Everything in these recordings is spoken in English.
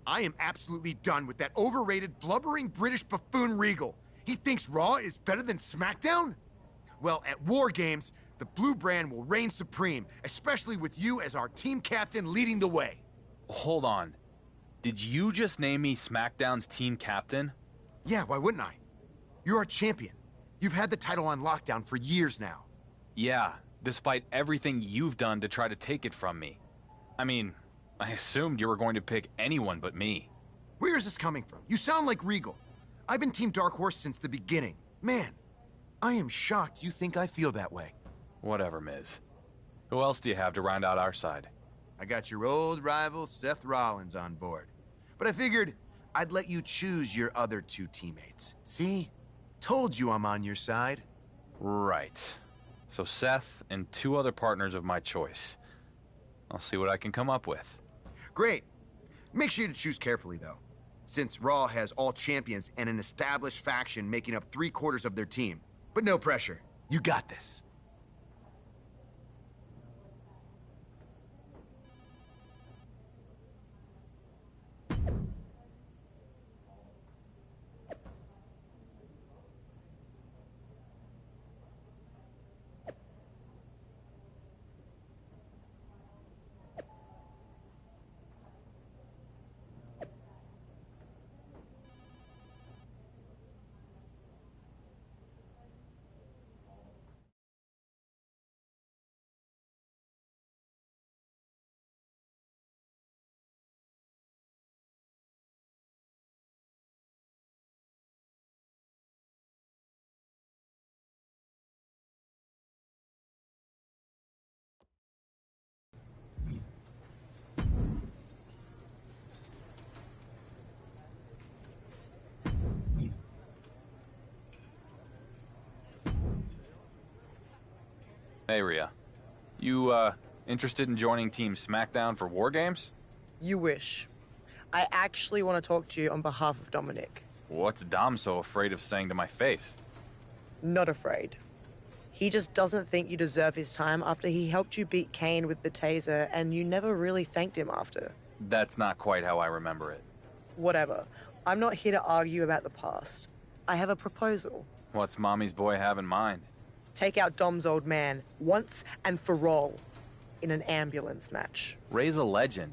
I am absolutely done with that overrated, blubbering British buffoon Regal. He thinks Raw is better than SmackDown? Well, at War Games, the Blue Brand will reign supreme, especially with you as our team captain leading the way. Hold on. Did you just name me SmackDown's team captain? Yeah, why wouldn't I? You're our champion. You've had the title on lockdown for years now. Yeah, despite everything you've done to try to take it from me. I mean, I assumed you were going to pick anyone but me. Where is this coming from? You sound like Regal. I've been Team Dark Horse since the beginning. Man, I am shocked you think I feel that way. Whatever, Miz. Who else do you have to round out our side? I got your old rival Seth Rollins on board. But I figured I'd let you choose your other two teammates. See? Told you I'm on your side. Right. So Seth and two other partners of my choice. I'll see what I can come up with. Great. Make sure to choose carefully, though. Since Raw has all champions and an established faction making up 3/4 of their team. But no pressure. You got this. Hey, Rhea. You, interested in joining Team SmackDown for War Games? You wish. I actually want to talk to you on behalf of Dominic. What's Dom so afraid of saying to my face? Not afraid. He just doesn't think you deserve his time after he helped you beat Kane with the taser and you never really thanked him after. That's not quite how I remember it. Whatever. I'm not here to argue about the past. I have a proposal. What's Mommy's boy have in mind? Take out Dom's old man, once and for all, in an ambulance match. Raise a legend.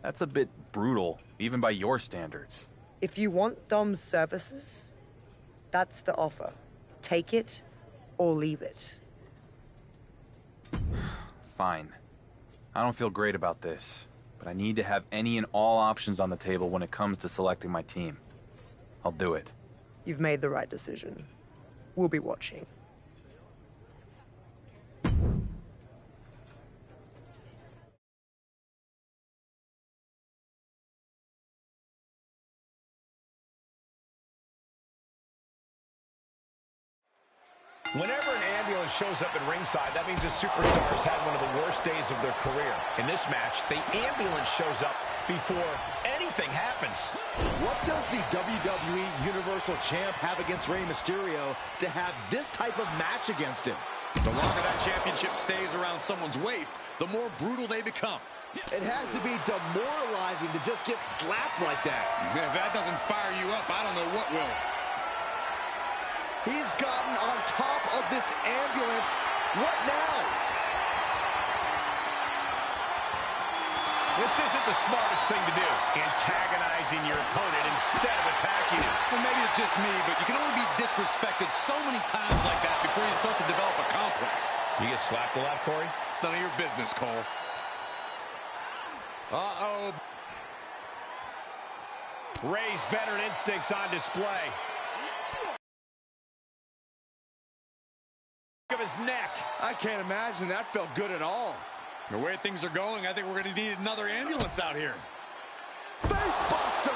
That's a bit brutal, even by your standards. If you want Dom's services, that's the offer. Take it or leave it. Fine. I don't feel great about this, but I need to have any and all options on the table when it comes to selecting my team. I'll do it. You've made the right decision. We'll be watching. Whenever an ambulance shows up at ringside, that means the superstars had one of the worst days of their career. In this match, the ambulance shows up before anything happens. What does the WWE Universal Champ have against Rey Mysterio to have this type of match against him? The longer that championship stays around someone's waist, the more brutal they become. It has to be demoralizing to just get slapped like that. If that doesn't fire you up, I don't know what will. He's gotten on top of this ambulance. What now? This isn't the smartest thing to do, antagonizing your opponent instead of attacking him. Well, maybe it's just me, but you can only be disrespected so many times like that before you start to develop a complex. You get slapped a lot, Corey? It's none of your business, Cole. Uh-oh. Rey's veteran instincts on display. Of his neck. I can't imagine that felt good at all. The way things are going, I think we're going to need another ambulance out here. Facebuster!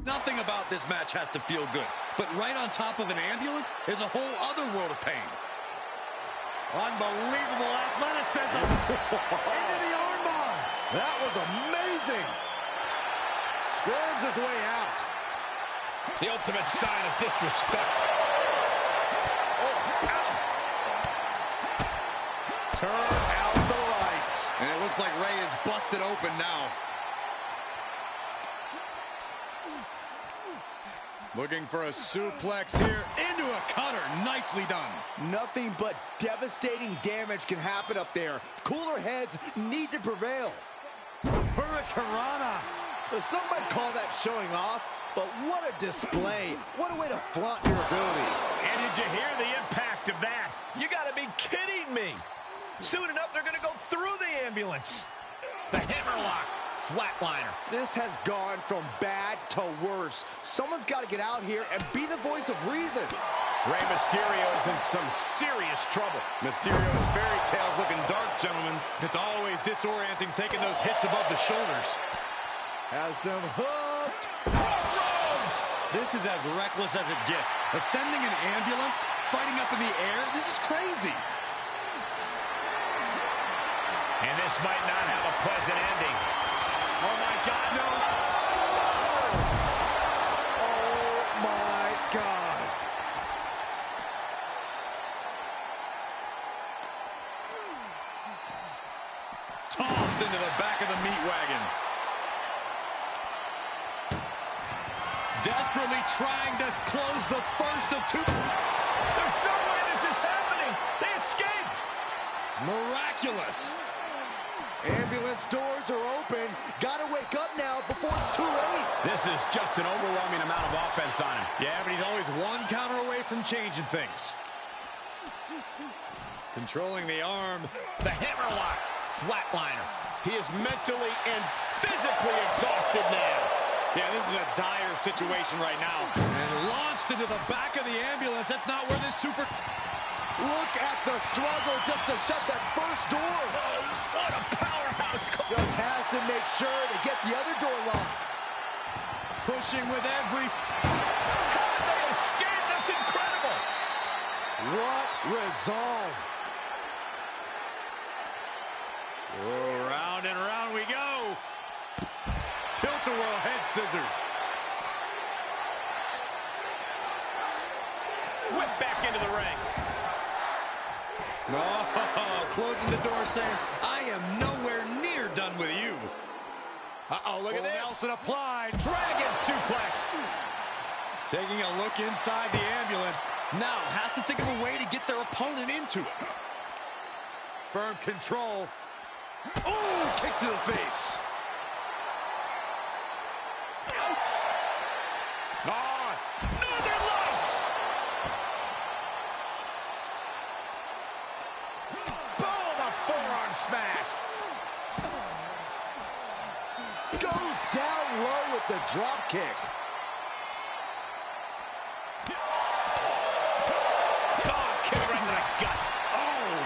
Nothing about this match has to feel good, but right on top of an ambulance is a whole other world of pain. Unbelievable athleticism. Into the armbar. That was amazing. Squirms his way out. The ultimate sign of disrespect. Oh, ow. Looks like Rey is busted open now. Looking for a suplex here. Into a cutter. Nicely done. Nothing but devastating damage can happen up there. Cooler heads need to prevail. Hurricanrana. Some might call that showing off, but what a display. What a way to flaunt your abilities. And did you hear the impact of that? You gotta be kidding me. Soon enough, they're gonna go through the ambulance. The hammerlock. Flatliner. This has gone from bad to worse. Someone's got to get out here and be the voice of reason. Rey Mysterio is in some serious trouble. Mysterio's fairy tales looking dark, gentlemen. It's always disorienting taking those hits above the shoulders. Has them hooked. Crossroads! This is as reckless as it gets. Ascending an ambulance, fighting up in the air, this is crazy. And this might not have a pleasant ending. Oh my God, no. Oh my God. Tossed into the back of the meat wagon. Desperately trying to close the first of two. There's no way this is happening. They escaped. Miraculous. Ambulance doors are open. Gotta wake up now before it's too late. This is just an overwhelming amount of offense on him. Yeah, but he's always one counter away from changing things. Controlling the arm. The hammerlock. Flatliner. He is mentally and physically exhausted now. Yeah, this is a dire situation right now. And launched into the back of the ambulance. That's not where this super... Look at the struggle just to shut that first door. Oh, what a powerhouse. Just has to make sure to get the other door locked. Pushing with every... How did they escape? That's incredible. What resolve. Oh, round and round we go. Tilt-a-whirl head scissors. Whip back into the ring. Oh, closing the door saying, I am nowhere near done with you. Uh-oh, look at this. Nelson applied. Dragon suplex. Taking a look inside the ambulance. Now has to think of a way to get their opponent into it. Firm control. Oh, kick to the face. Ouch. Oh, Northern Lights. Boom, a forearm smash. Goes down low with the drop kick. Oh, kick right in the gut. Oh.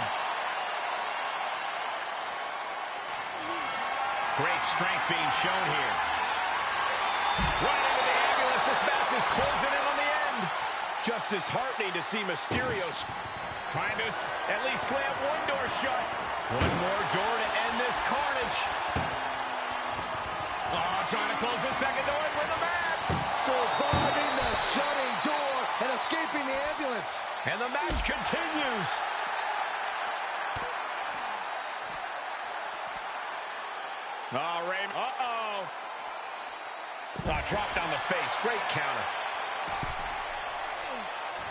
Great strength being shown here. Right into the ambulance. This match is closing in on the end. Just disheartening to see Mysterio trying to at least slam one door shut. One more door to end this carnage. Oh, trying to close the second door for the mat. Surviving the shutting door and escaping the ambulance. And the match continues. Oh, Rey. Uh-oh. Dropped on the face. Great counter.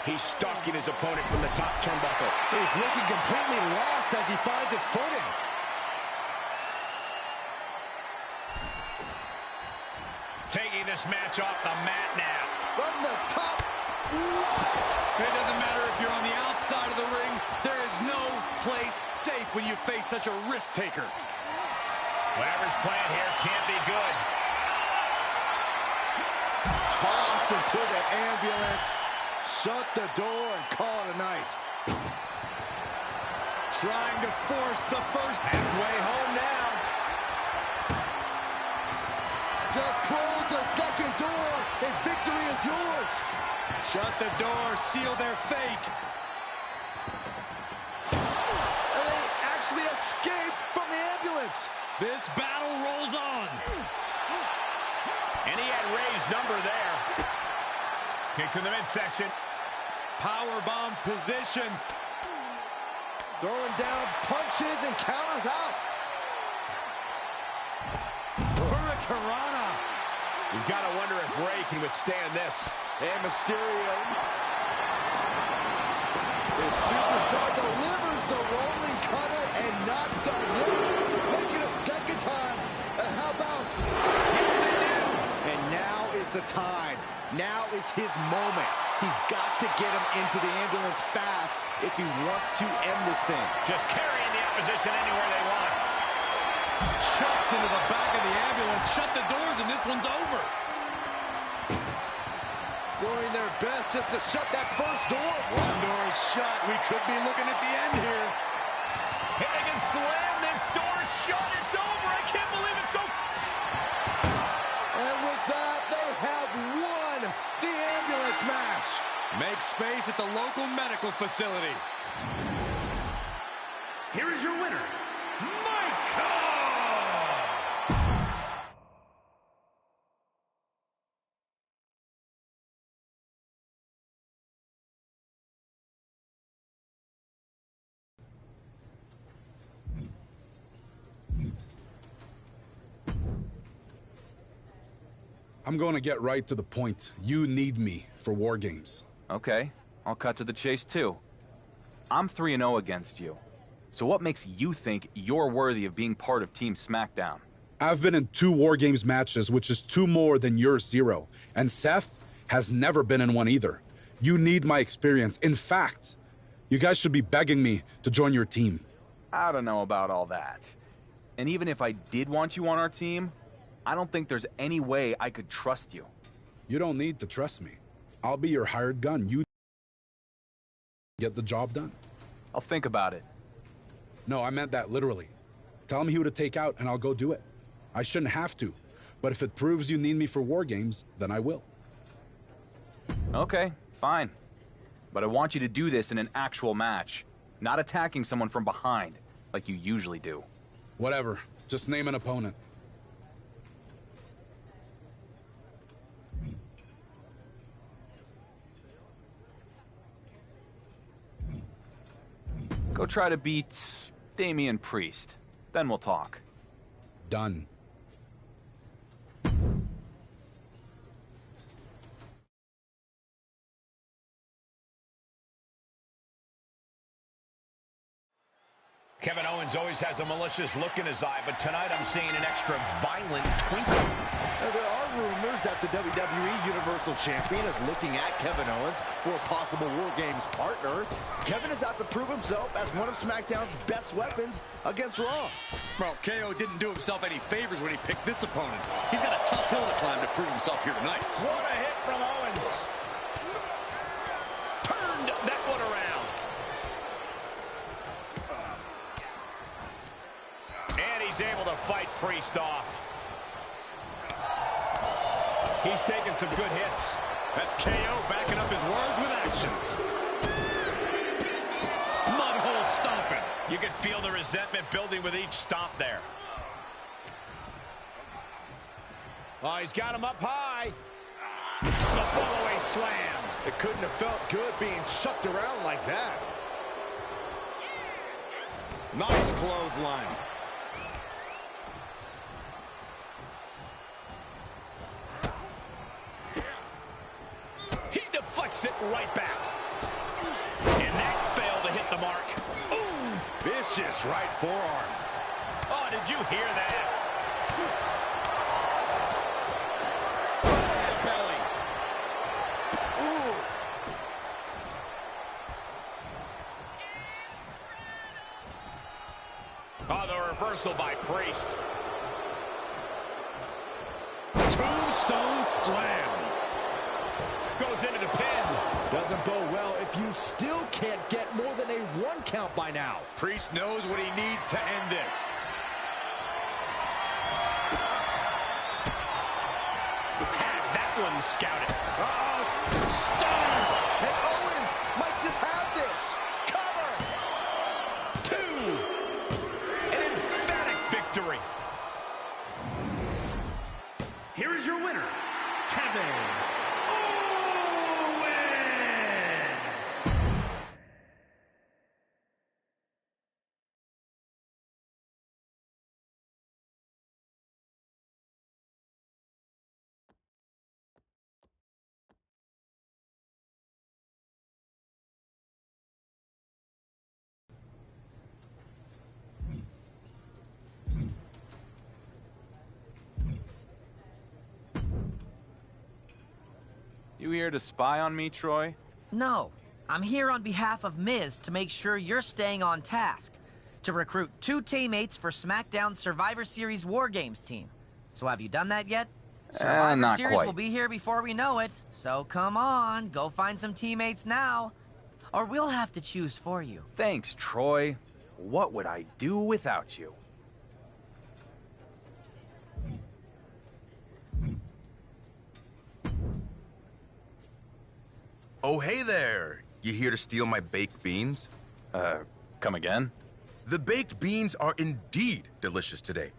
He's stalking his opponent from the top turnbuckle. He's looking completely lost as he finds his footing. Taking this match off the mat now. From the top. What? It doesn't matter if you're on the outside of the ring. There is no place safe when you face such a risk taker. Whatever's playing here can't be good. Tossed into the ambulance. Shut the door and call it a night. Trying to force the first. Halfway home now. Just close the second door and victory is yours. Shut the door, seal their fate. And they actually escaped from the ambulance. This battle rolls on. And he had Rey's number there. Kick to the midsection. Powerbomb position. Throwing down punches and counters out. Hurricanrana. You've got to wonder if Rey can withstand this. And Mysterio. This superstar delivers the rolling cutter and not done yet. Make it a second time. And how about? Yes, they do. And now is the time. Now is his moment. He's got to get him into the ambulance fast if he wants to end this thing. Just carrying the opposition anywhere they want. Chucked into the back of the ambulance. Shut the doors and this one's over. Doing their best just to shut that first door. One door is shut. We could be looking at the end here. If they can slam this door shut, it's over. I can't believe it's so... And with that, they have won the ambulance match. Make space at the local medical facility. Here is your winner, Michael! I'm going to get right to the point. You need me for War Games. Okay, I'll cut to the chase too. I'm 3-0 against you. So what makes you think you're worthy of being part of Team SmackDown? I've been in 2 War Games matches, which is 2 more than your 0. And Seth has never been in one either. You need my experience. In fact, you guys should be begging me to join your team. I don't know about all that. And even if I did want you on our team, I don't think there's any way I could trust you. You don't need to trust me. I'll be your hired gun. You get the job done. I'll think about it. No, I meant that literally. Tell me who to take out and I'll go do it. I shouldn't have to, but if it proves you need me for War Games, then I will. Okay, fine. But I want you to do this in an actual match, not attacking someone from behind, like you usually do. Whatever. Just name an opponent. Go try to beat Damian Priest. Then we'll talk. Done. Kevin Owens always has a malicious look in his eye, but tonight I'm seeing an extra violent twinkle. Now, there are rumors that the WWE Universal Champion is looking at Kevin Owens for a possible War Games partner. Kevin is out to prove himself as one of SmackDown's best weapons against Raw. Well, KO didn't do himself any favors when he picked this opponent. He's got a tough hill to climb to prove himself here tonight. What a hit from Owens. Turned that one around. And he's able to fight Priest off. He's taking some good hits. That's KO backing up his words with actions. Mudhole stomping. You can feel the resentment building with each stomp there. Oh, he's got him up high. The follow-away slam. It couldn't have felt good being chucked around like that. Nice clothesline. He deflects it right back. And that failed to hit the mark. Ooh! Vicious right forearm. Oh, did you hear that? Belly. Ooh. Oh, the reversal by Priest. Tombstone slam. Goes into the pin. Doesn't bode well if you still can't get more than a 1 count by now. Priest knows what he needs to end this. Had that one scouted. Uh-oh. Stunner. And Owens might just have this. Cover. 2. An emphatic victory. Here is your winner, Kevin You here to spy on me, Troy? No, I'm here on behalf of Miz to make sure you're staying on task. To recruit 2 teammates for SmackDown's Survivor Series War Games team. So have you done that yet? Survivor not Series quite. will be here before we know it. So come on, go find some teammates now. Or we'll have to choose for you. Thanks, Troy. What would I do without you? Oh, hey there. You here to steal my baked beans? Come again? The baked beans are indeed delicious today,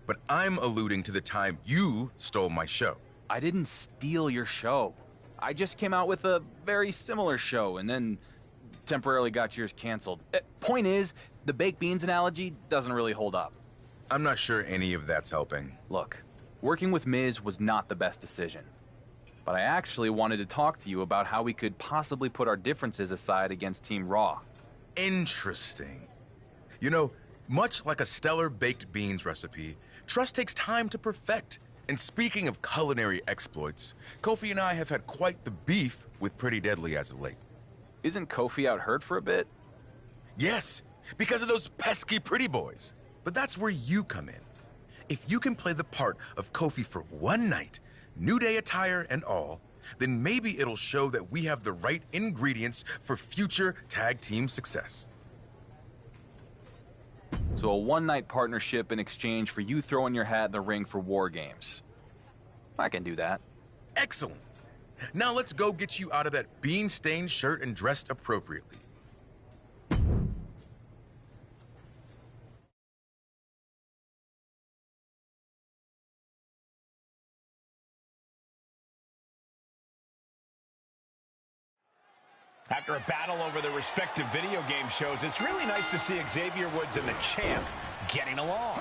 but I'm alluding to the time you stole my show. I didn't steal your show. I just came out with a very similar show and then temporarily got yours canceled. Point is, the baked beans analogy doesn't really hold up. I'm not sure any of that's helping. Look, working with Miz was not the best decision. But I actually wanted to talk to you about how we could possibly put our differences aside against Team Raw. Interesting. You know, much like a stellar baked beans recipe, trust takes time to perfect. And speaking of culinary exploits, Kofi and I have had quite the beef with Pretty Deadly as of late. Isn't Kofi out hurt for a bit? Yes, because of those pesky pretty boys. But that's where you come in. If you can play the part of Kofi for one night, New Day attire and all, then maybe it'll show that we have the right ingredients for future tag team success. So a one-night partnership in exchange for you throwing your hat in the ring for War Games. I can do that. Excellent. Now let's go get you out of that bean-stained shirt and dressed appropriately. After a battle over their respective video game shows, it's really nice to see Xavier Woods and the champ getting along.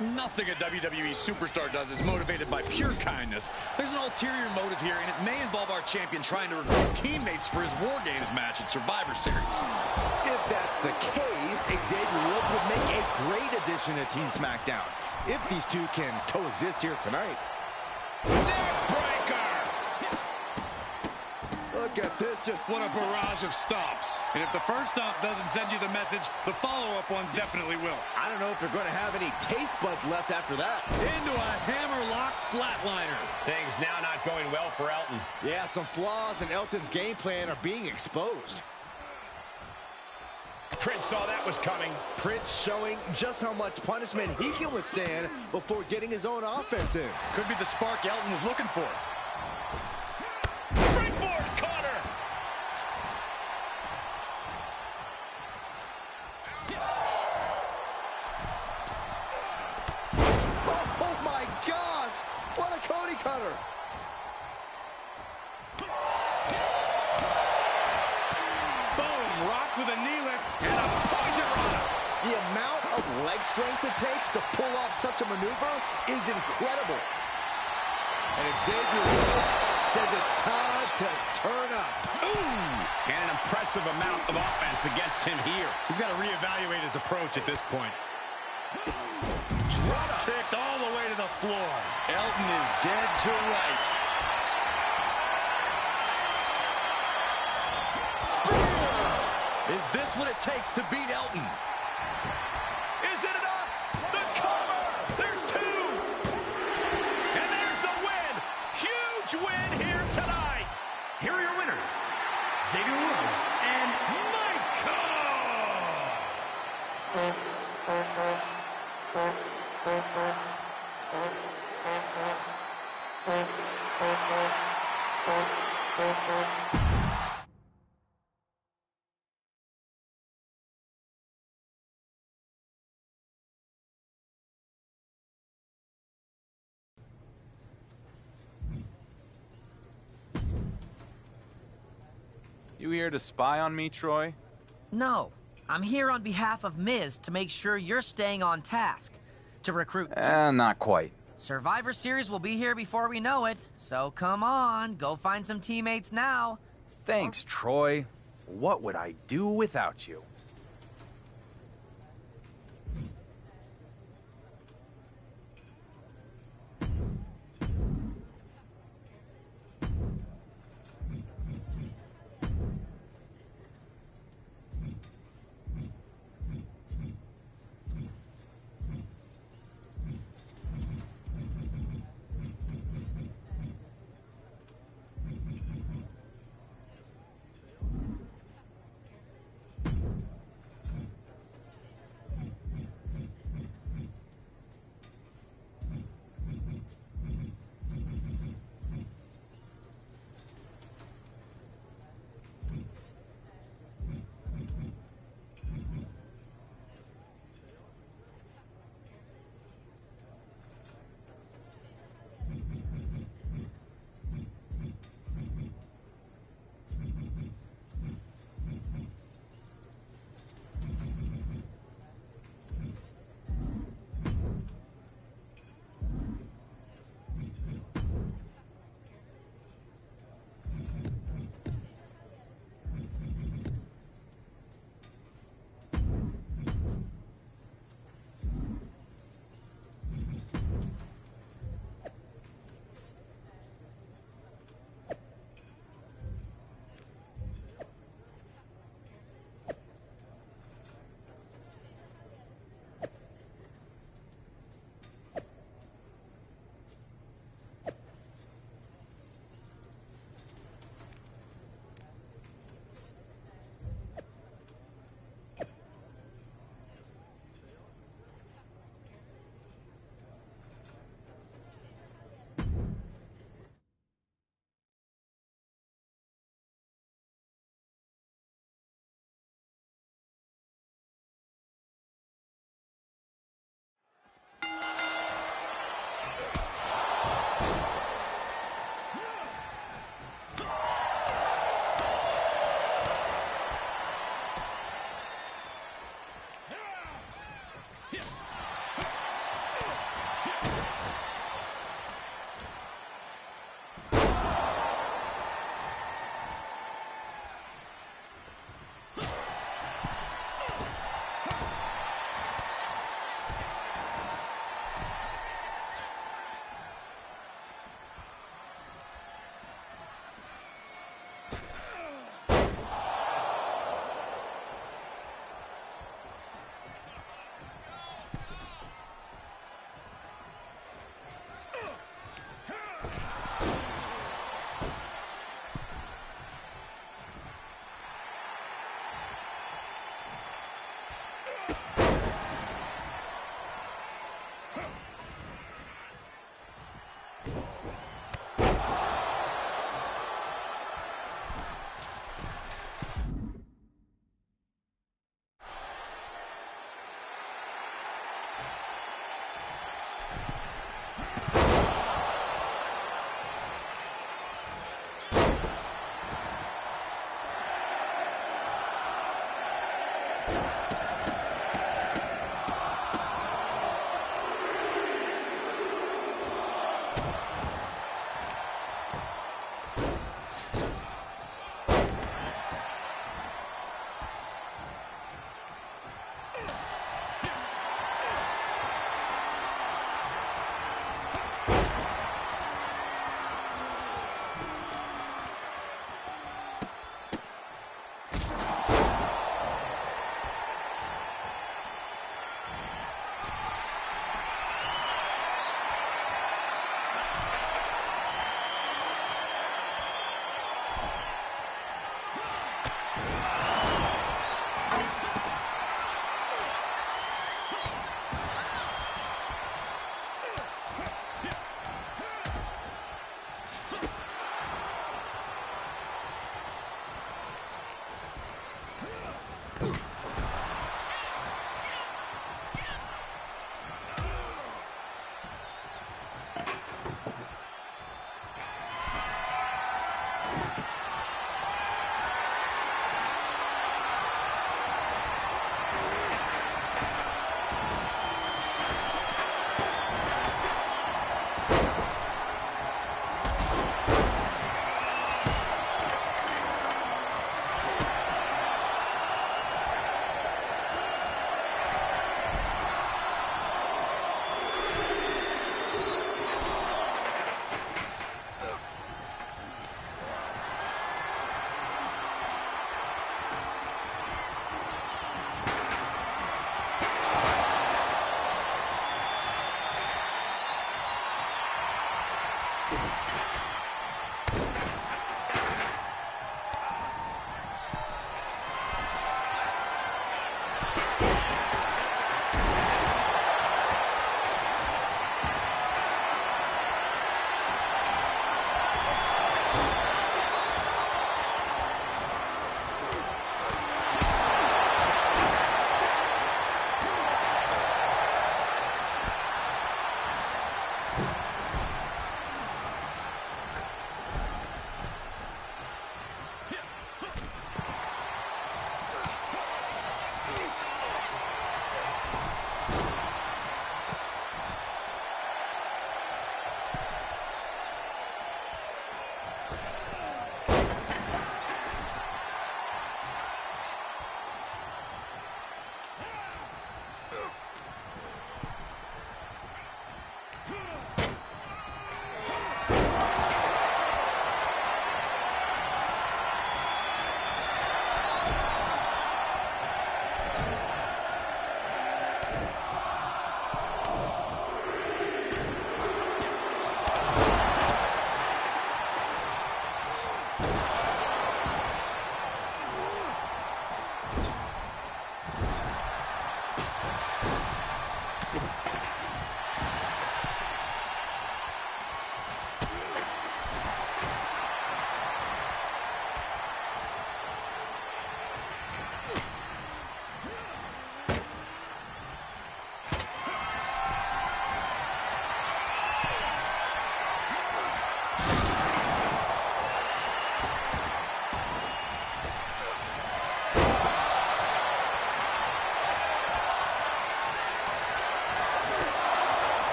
Nothing a WWE superstar does is motivated by pure kindness. There's an ulterior motive here, and it may involve our champion trying to recruit teammates for his War Games match at Survivor Series. If that's the case, Xavier Woods would make a great addition to Team SmackDown. If these two can coexist here tonight. Neckbreaker! Look at this, just What a barrage of stops. And if the first stop doesn't send you the message, the follow-up ones definitely will. I don't know if they're going to have any taste buds left after that. Into a hammerlock flatliner. Things now not going well for Elton. Yeah, some flaws in Elton's game plan are being exposed. Prince saw that was coming. Prince showing just how much punishment he can withstand before getting his own offense in. Could be the spark Elton was looking for. Springboard Connor! Oh my gosh! What a Cody cutter! Boom! Rock with a knee lift and a poison rana. The amount of leg strength it takes to pull off such a maneuver is incredible. And Xavier Woods says it's time to turn up. Ooh! And an impressive amount of offense against him here. He's got to reevaluate his approach at this point. Drop Kicked all the way to the floor. Elton is dead to rights. Spear! Is this what it takes to beat Elton? Is it enough? The cover! There's two! And there's the win! Huge win here tonight! Here are your winners, Xavier Woods and You here to spy on me, Troy? No, I'm here on behalf of Miz to make sure you're staying on task. To recruit... Not quite. Survivor Series will be here before we know it. So come on, go find some teammates now. Thanks, Troy. What would I do without you?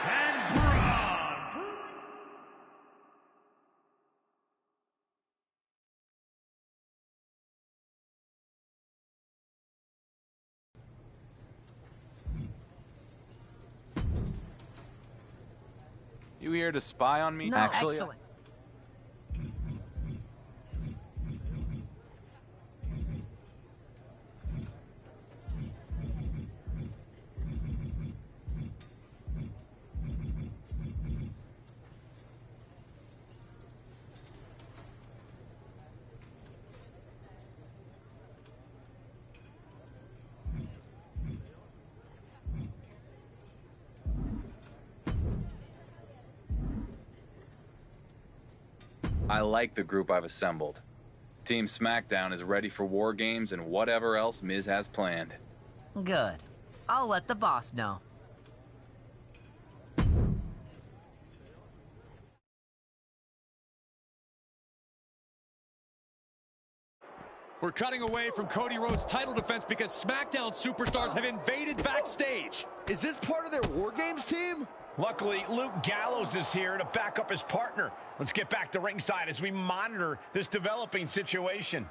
and Braun. You here to spy on me? No, Actually, excellent. I like the group I've assembled. Team SmackDown is ready for War Games and whatever else Miz has planned. Good. I'll let the boss know. We're cutting away from Cody Rhodes' title defense because SmackDown superstars have invaded backstage. Is this part of their War Games team? Luckily, Luke Gallows is here to back up his partner. Let's get back to ringside as we monitor this developing situation.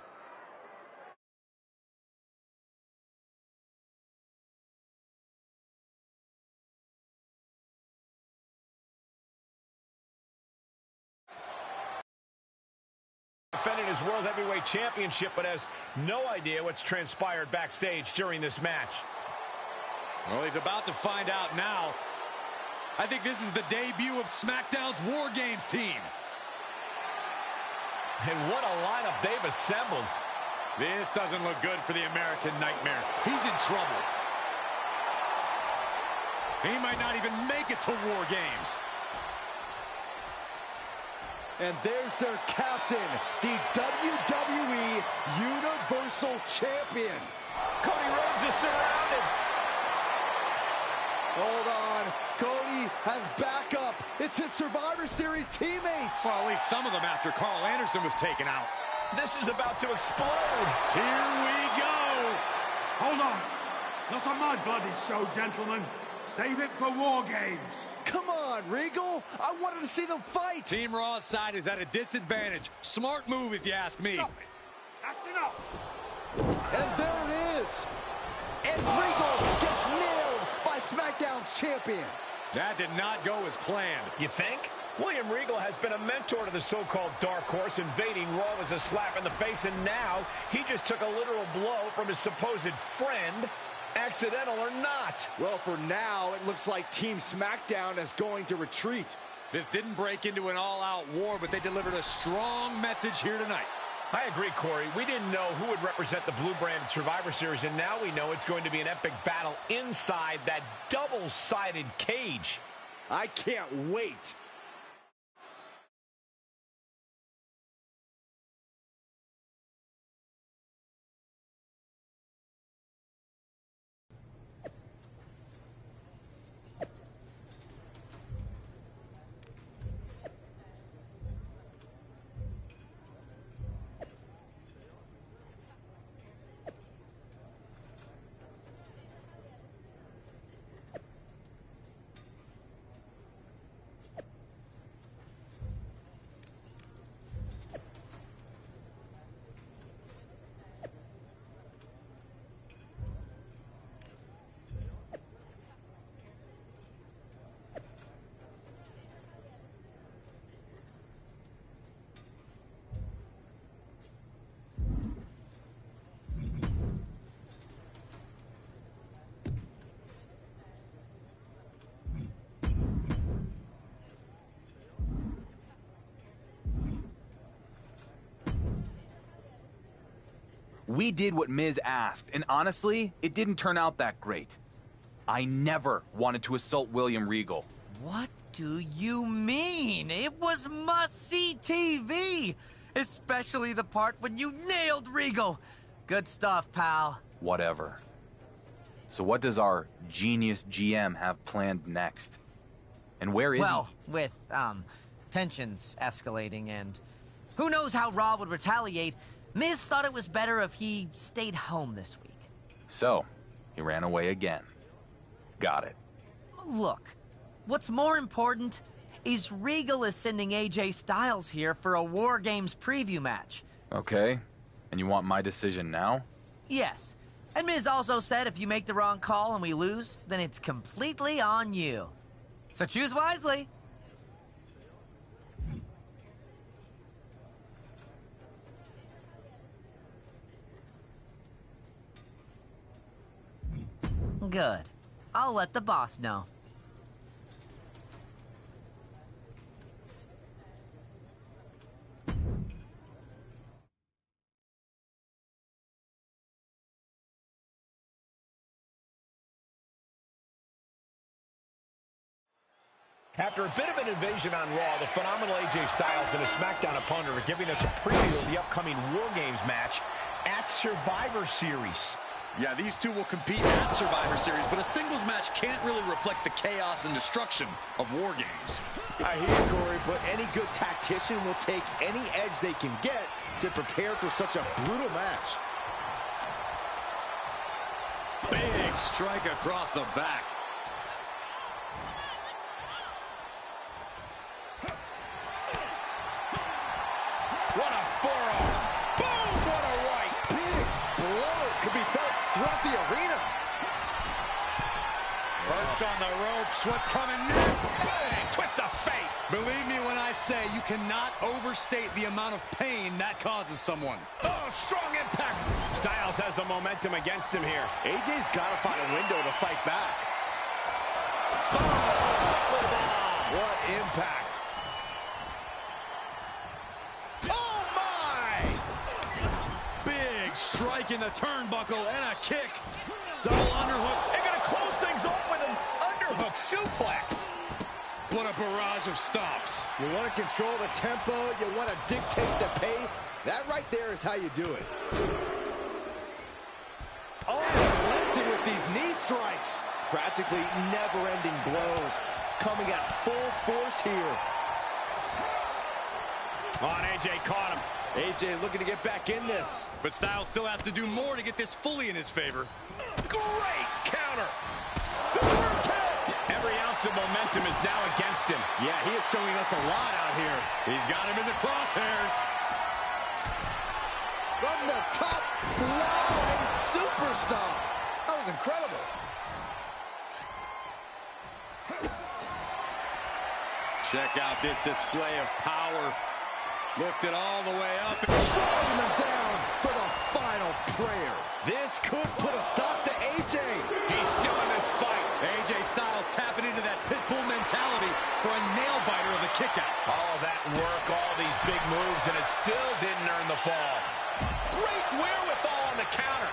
Defending his World Heavyweight Championship, but has no idea what's transpired backstage during this match. Well, he's about to find out now. I think this is the debut of SmackDown's War Games team. And what a lineup they've assembled. This doesn't look good for the American Nightmare. He's in trouble. He might not even make it to War Games. And there's their captain, the WWE Universal Champion. Cody Rhodes is surrounded. Hold on. Cody has backup. It's his Survivor Series teammates. Well, at least some of them after Carl Anderson was taken out. This is about to explode. Here we go. Hold on. Not on my bloody show, gentlemen. Save it for War Games. Come on, Regal. I wanted to see them fight. Team Raw's side is at a disadvantage. Smart move, if you ask me. Stop it. That's enough. And there it is. And Regal gets nailed by SmackDown's champion. That did not go as planned. You think? William Regal has been a mentor to the so-called Dark Horse. Invading Raw was a slap in the face, and now he just took a literal blow from his supposed friend, accidental or not. Well, for now, it looks like Team SmackDown is going to retreat. This didn't break into an all-out war, but they delivered a strong message here tonight. I agree, Corey. We didn't know who would represent the Blue Brand in Survivor Series, and now we know it's going to be an epic battle inside that double-sided cage. I can't wait. We did what Miz asked, and honestly, it didn't turn out that great. I never wanted to assault William Regal. What do you mean? It was must-see TV! Especially the part when you nailed Regal. Good stuff, pal. Whatever. So what does our genius GM have planned next? And where is Well, with, tensions escalating and who knows how Raw would retaliate, Miz thought it was better if he stayed home this week. he? So, he ran away again. Got it. Look, What's more important is Regal is sending AJ Styles here for a War Games preview match. Okay. And you want my decision now? Yes. And Miz also said if you make the wrong call and we lose, then it's completely on you. So choose wisely. Good. I'll let the boss know. After a bit of an invasion on Raw, the phenomenal AJ Styles and his SmackDown opponent are giving us a preview of the upcoming War Games match at Survivor Series. Yeah, these two will compete at Survivor Series, but a singles match can't really reflect the chaos and destruction of War Games. I hear you, Corey, but any good tactician will take any edge they can get to prepare for such a brutal match. Big strike across the back. What a forearm! Boom! What a right! Big blow could be felt throughout the arena. Perched on the ropes. What's coming next? Bang! Twist of fate! Believe me when I say you cannot overstate the amount of pain that causes someone. Oh, strong impact! Styles has the momentum against him here. AJ's got to find a window to fight back. What impact. Strike in the turnbuckle and a kick. Double underhook. They're going to close things off with an underhook suplex. What a barrage of stops. You want to control the tempo. You want to dictate the pace. That right there is how you do it. Oh, relenting with these knee strikes. Practically never-ending blows coming at full force here. On, AJ caught him. AJ looking to get back in this. But Styles still has to do more to get this fully in his favor. Great counter. Super kick. Every ounce of momentum is now against him. Yeah, he is showing us a lot out here. He's got him in the crosshairs. From the top, wow, a superstar. That was incredible. Check out this display of power. Lifted all the way up. Throwing them down for the final prayer. This could put a stop to AJ. He's still in this fight. AJ Styles tapping into that Pitbull mentality for a nail-biter of the kickout. All that work, all these big moves, and it still didn't earn the fall. Great wherewithal on the counter.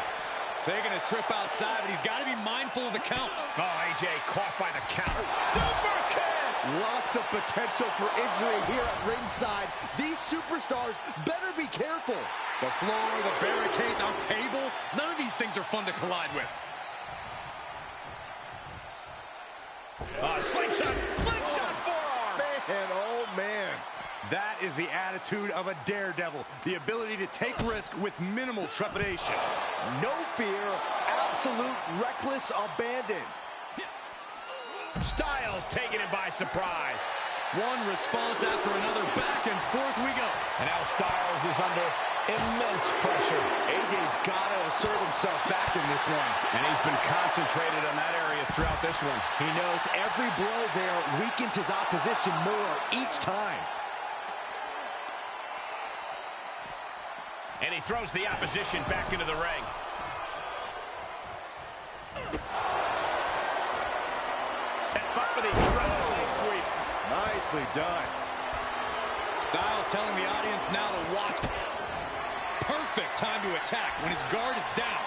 Taking a trip outside, but he's got to be mindful of the count. Oh, AJ caught by the counter. Super kick! Lots of potential for injury here at ringside. These superstars better be careful. The floor, the barricades, our table, none of these things are fun to collide with. Slingshot forearm. Man, oh man. That is the attitude of a daredevil. The ability to take risk with minimal trepidation. No fear, absolute reckless abandon. Styles taking it by surprise. One response after another, back and forth we go. And now Styles is under immense pressure. AJ's got to assert himself back in this one. And he's been concentrated on that area throughout this one. He knows every blow there weakens his opposition more each time. And he throws the opposition back into the ring. Set up for the incredible sweep. Nicely done. Styles telling the audience now to watch. Perfect time to attack when his guard is down.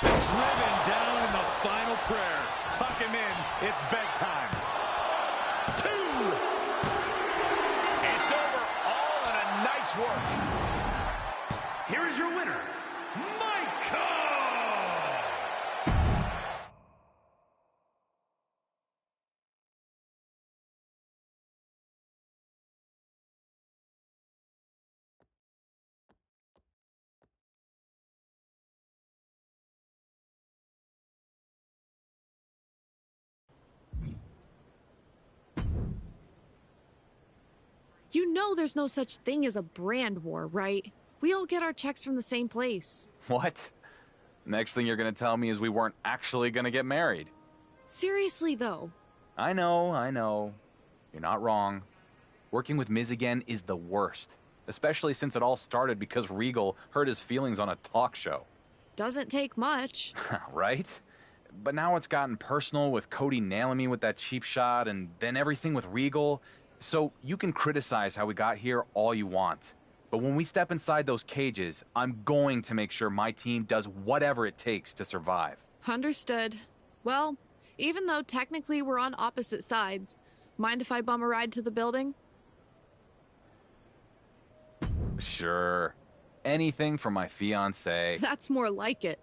Driven down in the final prayer. Tuck him in. It's bedtime. 2. It's over. All in a night's work. Here is your winner, You know there's no such thing as a brand war, right? We all get our checks from the same place. What? Next thing you're gonna tell me is we weren't actually gonna get married. Seriously, though. I know. You're not wrong. Working with Miz again is the worst. Especially since it all started because Regal hurt his feelings on a talk show. Doesn't take much. Right? But now it's gotten personal with Cody nailing me with that cheap shot and then everything with Regal. So you can criticize how we got here all you want. But when we step inside those cages, I'm going to make sure my team does whatever it takes to survive. Understood. Well, even though technically we're on opposite sides, mind if I bum a ride to the building? Sure. Anything for my fiancé. That's more like it.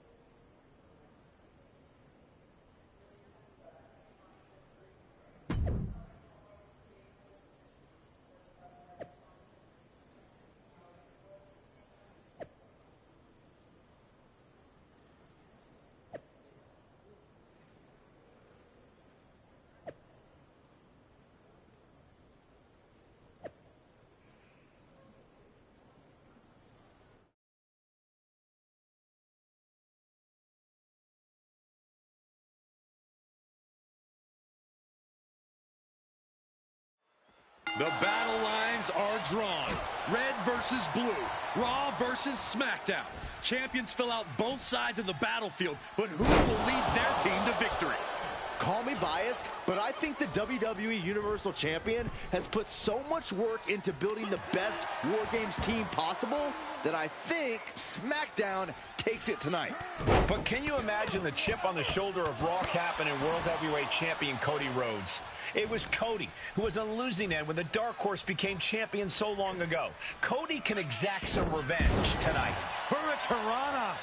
The battle lines are drawn. Red versus blue. Raw versus SmackDown. Champions fill out both sides of the battlefield, but who will lead their team to victory? Call me biased, but I think the WWE Universal Champion has put so much work into building the best War Games team possible that I think SmackDown takes it tonight. But can you imagine the chip on the shoulder of Raw Captain and World Heavyweight Champion Cody Rhodes? It was Cody who was on the losing end when the Dark Horse became champion so long ago. Cody can exact some revenge tonight. Hurricanrana!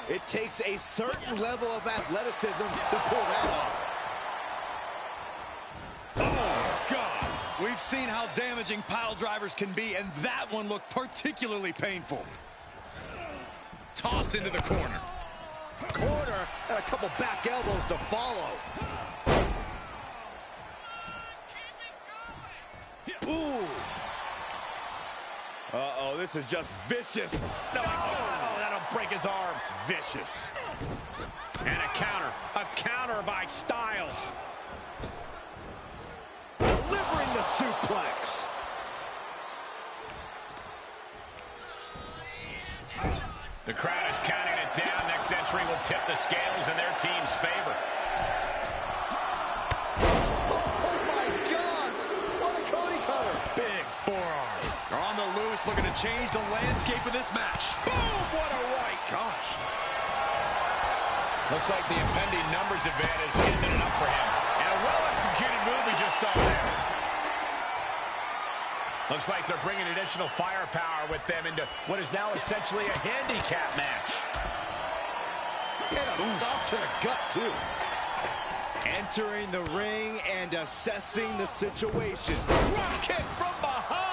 It takes a certain level of athleticism to pull that off. Oh, God! We've seen how damaging pile drivers can be, and that one looked particularly painful. Tossed into the corner. Corner, and a couple back elbows to follow. Ooh. Uh-oh, this is just vicious. No, that'll break his arm. Vicious. And a counter by Styles. Delivering the suplex. The crowd is counting it down. Next entry will tip the scales in their team's favor. Looking to change the landscape of this match. Boom! What a right. Gosh. Looks like the impending numbers advantage isn't enough for him. And a well-executed move we just saw there. Looks like they're bringing additional firepower with them into what is now essentially a handicap match. And a stop to the gut, too. Entering the ring and assessing the situation. Drop kick from behind.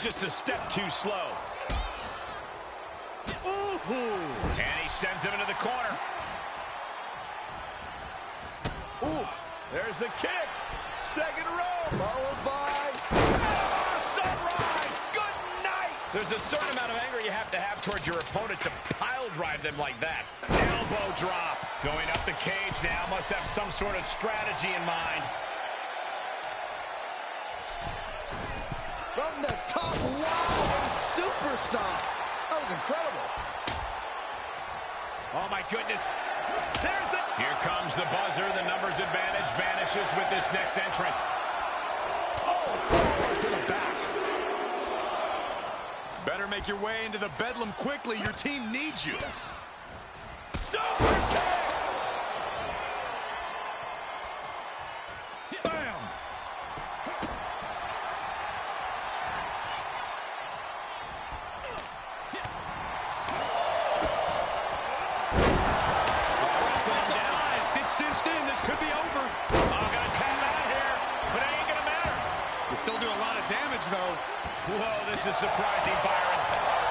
Just a step too slow. Ooh. And he sends him into the corner. Ooh. There's the kick. Second row. Followed by sunrise. Good night. There's a certain amount of anger you have to have towards your opponent to pile drive them like that. Elbow drop. Going up the cage now. Must have some sort of strategy in mind. From the top, wow, a super stomp. That was incredible. Oh, my goodness. There's the... Here comes the buzzer. The numbers advantage vanishes with this next entrant. Oh, forward to the back. Better make your way into the bedlam quickly. Your team needs you. Super kick! Bam! still do a lot of damage, though. Whoa, this is surprising, Byron.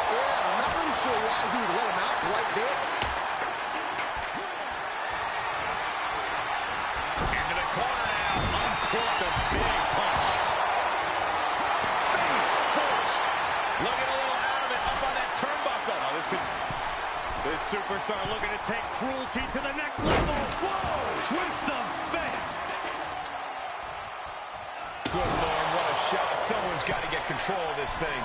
Yeah, I'm not really sure why he would let him out right there. Into the corner now. Uncorked a big punch. Face first. Looking a little out of it, up on that turnbuckle. Oh, This superstar looking to take cruelty to the next level. Whoa! Twist of fate. Good Lord, what a shot. Someone's got to get control of this thing.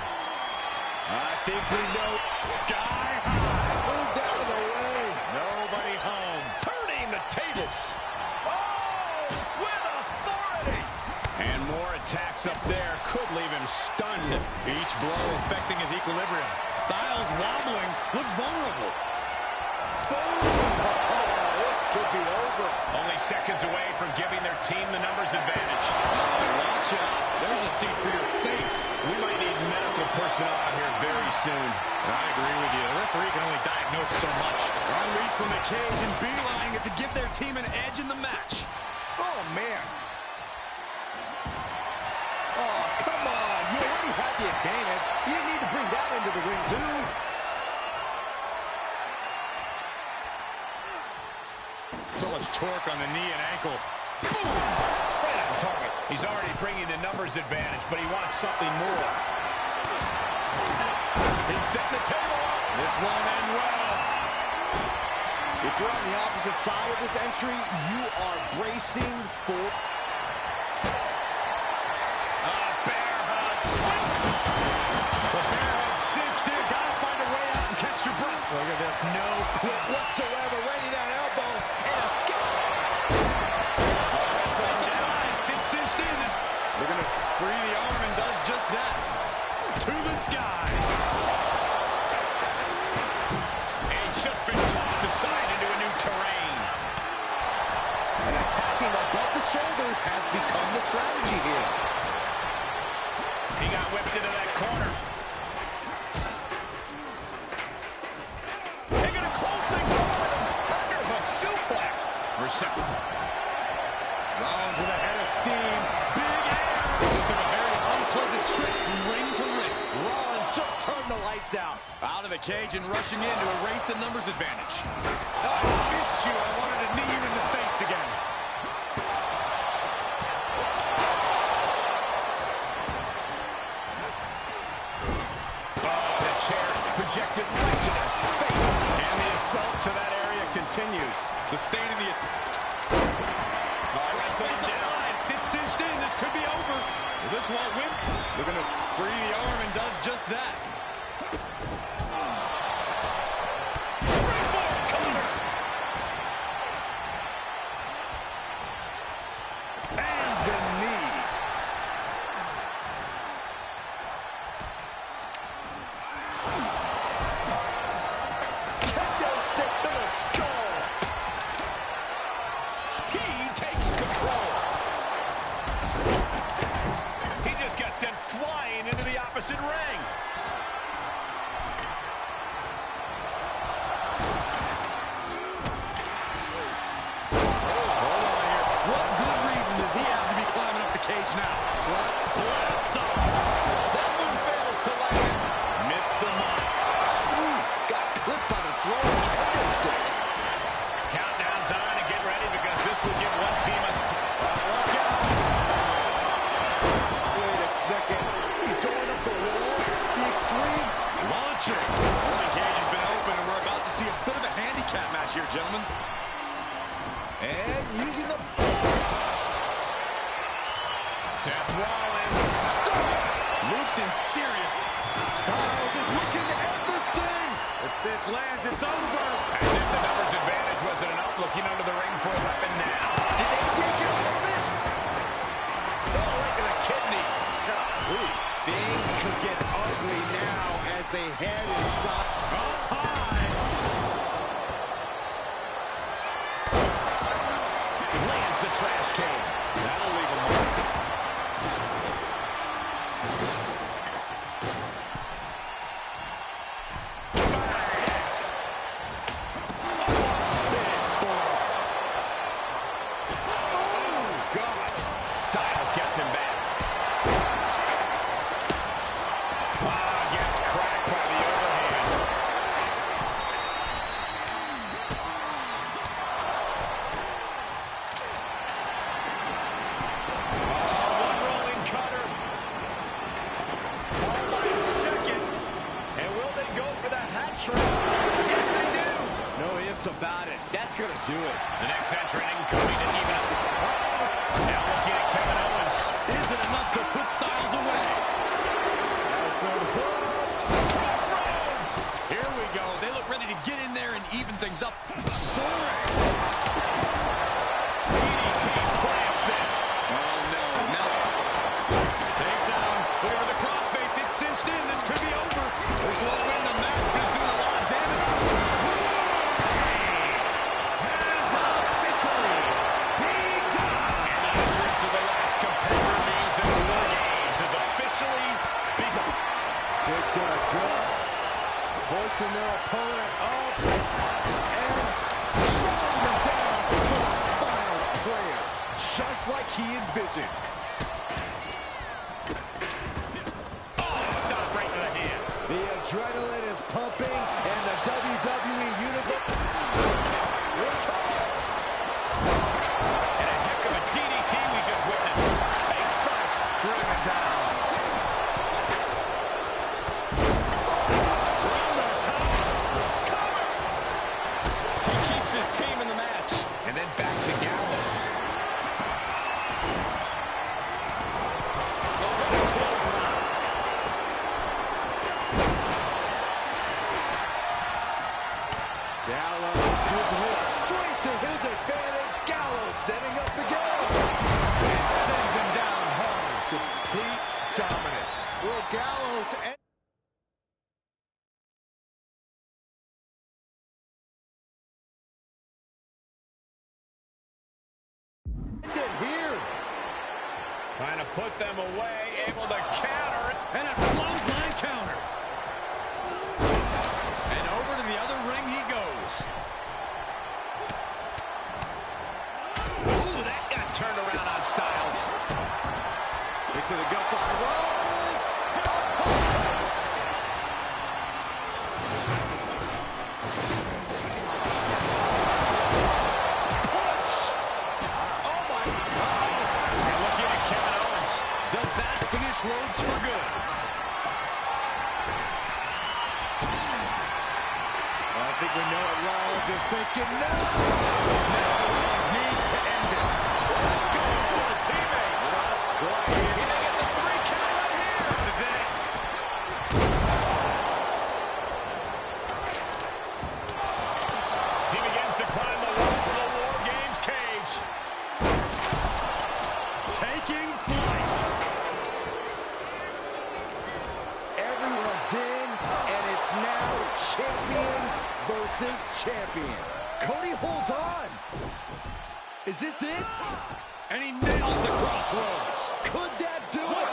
I think we know. Sky high. Moved out of the way. Nobody home. Turning the tables. Oh, with authority. And more attacks up there could leave him stunned. Each blow affecting his equilibrium. Styles wobbling. Looks vulnerable. Boom! Oh, this could be over. Only seconds away from giving their team the numbers advantage. Oh, watch out. There's a seat for your face. We might need medical personnel out here very soon. I agree with you. The referee can only diagnose so much. Unleashed from the cage and beelining it to give their team an edge in the match. Oh, man. Oh, come on. You already had the advantage. You didn't need to bring that into the ring, too. So much torque on the knee and ankle. Boom! Right on target. He's already bringing the numbers advantage, but he wants something more. He's setting the table up. This won't end well. If you're on the opposite side of this entry, you are bracing for... Bear hug. The bear hug cinched in. Gotta find a way out and catch your breath. Look at this. No quit whatsoever. Raining down elbows and a skip. It's cinched in. They're going to free the arm and does just that. To the sky. And he's just been tossed aside into a new terrain. And attacking above the shoulders has become the strategy here. He got whipped into that corner. They're going to close things off with a underhook suplex. Receptor. Rollins with a head of steam. Big air. Just took a very unpleasant trip from ring to ring. Rollins just turned the lights out. Out of the cage and rushing in to erase the numbers advantage. Oh, I missed you. I wanted to knee you in the face again. The chair projected right to their face. And the assault to that area continues. Sustaining the... Wrestling down. It's cinched in. This could be over. This won't win. They're going to free the arm and does just that. Springboard cover. And the knee. Kendo stick to the skull. He takes control. He just got sent flying into the opposite ring. What good reason does he have to be climbing up the cage now? Blast off. That move fails to land. Missed the mark. Ooh, got clipped by the throwing kendo stick. Countdown's on and get ready because this will give one team a look out. Wait a second. He's going up the wall. The extreme. Launching. The cage has been open and we're about to see a bit of a handicap match here, gentlemen. And using the... Seth Rollins. Luke's in serious. Styles is looking to end this thing. If this lands, it's over. As if the numbers advantage wasn't enough, looking under the ring for a weapon now. Did they take care of it? Oh, right to the kidneys. Golly. Things could get ugly now as they head inside. Up high. Lands the trash can. That'll leave a mark. Styles gets him back. The next entrant in Cody to even up. Now looking at Kevin Owens. Isn't enough to put Styles away. Crossroads. Here we go. They look ready to get in there and even things up. Soaring. DDT plants them. Oh, no. Now. Takedown. Look at the crossface. It's cinched in. This could be over. This won't win the match, but it's doing a lot of damage. To the last competitor means that War Games is officially begun. Kick to the gut, hoisting their opponent up, and throwing them down for the final prayer, just like he envisioned. Oh, stop right to the hand. The adrenaline is pumping, and the WWE Universe. Here it comes. And a heck of a DDT we just witnessed. Face first, driven down. From the top, cover. He keeps his team in the match. And then back to Gallows. Gallows using his strength to his advantage. Gallows setting up again. And sends him down hard. Complete dominance. Will Gallows end it here? Trying to put them away, able to counter. And a clothesline counter. And over to the other ring he goes. Ooh, that got turned around on Styles. Kick to the gut by Rollins. Punch. Oh my God. You're looking at Kevin Owens. Does that finish Rhodes for good? I think we know what Rollins is thinking now. Rollins needs to end this. Going for a teammate. Right. He may get the 3 count right here. This is it. He begins to climb the wall of the War Games cage. Taking flight. Everyone's in, and it's now champion versus champion. Cody holds on. Is this it? And he nails the crossroads. Could that do it?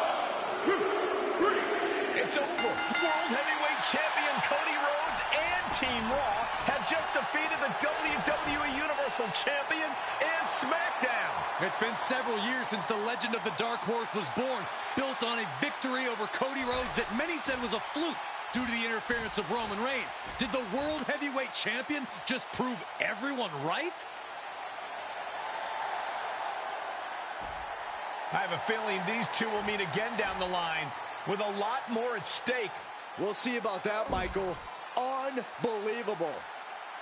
It's over. World Heavyweight Champion Cody Rhodes and Team Raw have just defeated the WWE Universal Champion and SmackDown. It's been several years since the legend of the Dark Horse was born, built on a victory over Cody Rhodes that many said was a fluke due to the interference of Roman Reigns. Did the World Heavyweight Champion just prove everyone right? I have a feeling these two will meet again down the line with a lot more at stake. We'll see about that, Michael. Unbelievable.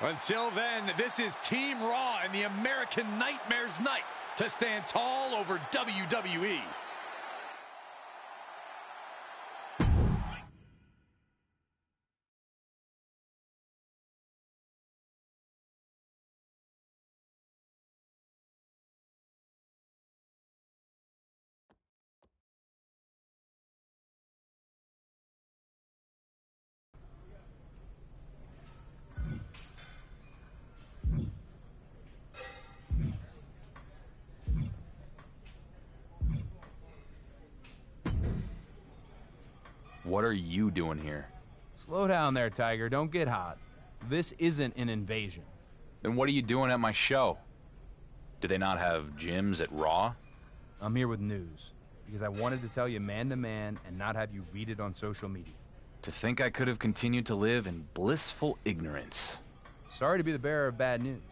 Until then, this is Team Raw and the American Nightmare's night to stand tall over WWE. What are you doing here? Slow down there, Tiger. Don't get hot. This isn't an invasion. Then what are you doing at my show? Do they not have gyms at Raw? I'm here with news, because I wanted to tell you man-to-man and not have you read it on social media. To think I could have continued to live in blissful ignorance. Sorry to be the bearer of bad news,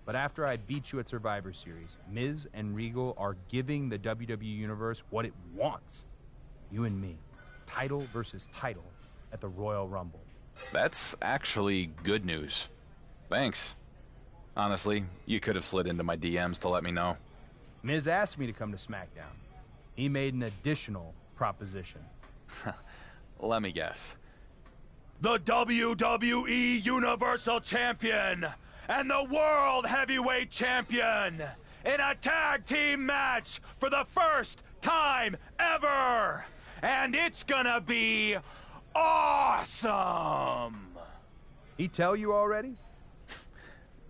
but after I beat you at Survivor Series, Miz and Regal are giving the WWE Universe what it wants. You and me. Title versus title at the Royal Rumble. That's actually good news. Thanks. Honestly, you could have slid into my DMs to let me know. Miz asked me to come to SmackDown. He made an additional proposition. Let me guess. The WWE Universal Champion and the World Heavyweight Champion in a tag team match for the first time ever! And it's gonna be awesome! He tell you already?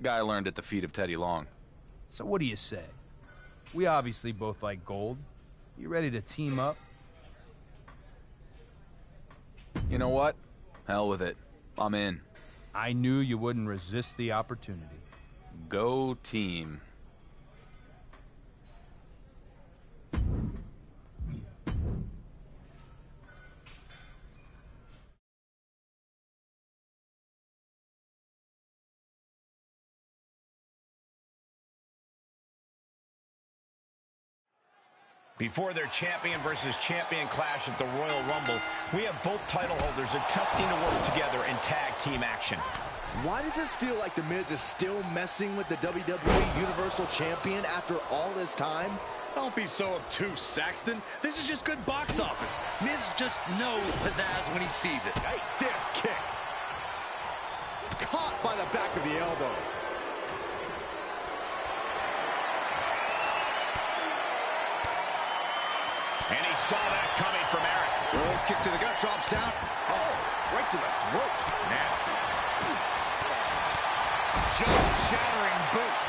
Guy learned at the feet of Teddy Long. So what do you say? We obviously both like gold. You ready to team up? You know what? Hell with it. I'm in. I knew you wouldn't resist the opportunity. Go team. Before their champion versus champion clash at the Royal Rumble, we have both title holders attempting to work together in tag team action. Why does this feel like The Miz is still messing with the WWE Universal Champion after all this time? Don't be so obtuse, Saxton. This is just good box office. Miz just knows pizzazz when he sees it. Stiff kick. Caught by the back of the elbow. And he saw that coming from Eric. Rose kick to the gut, drops down. Oh, right to the throat. Nasty. Jaw-shattering boot.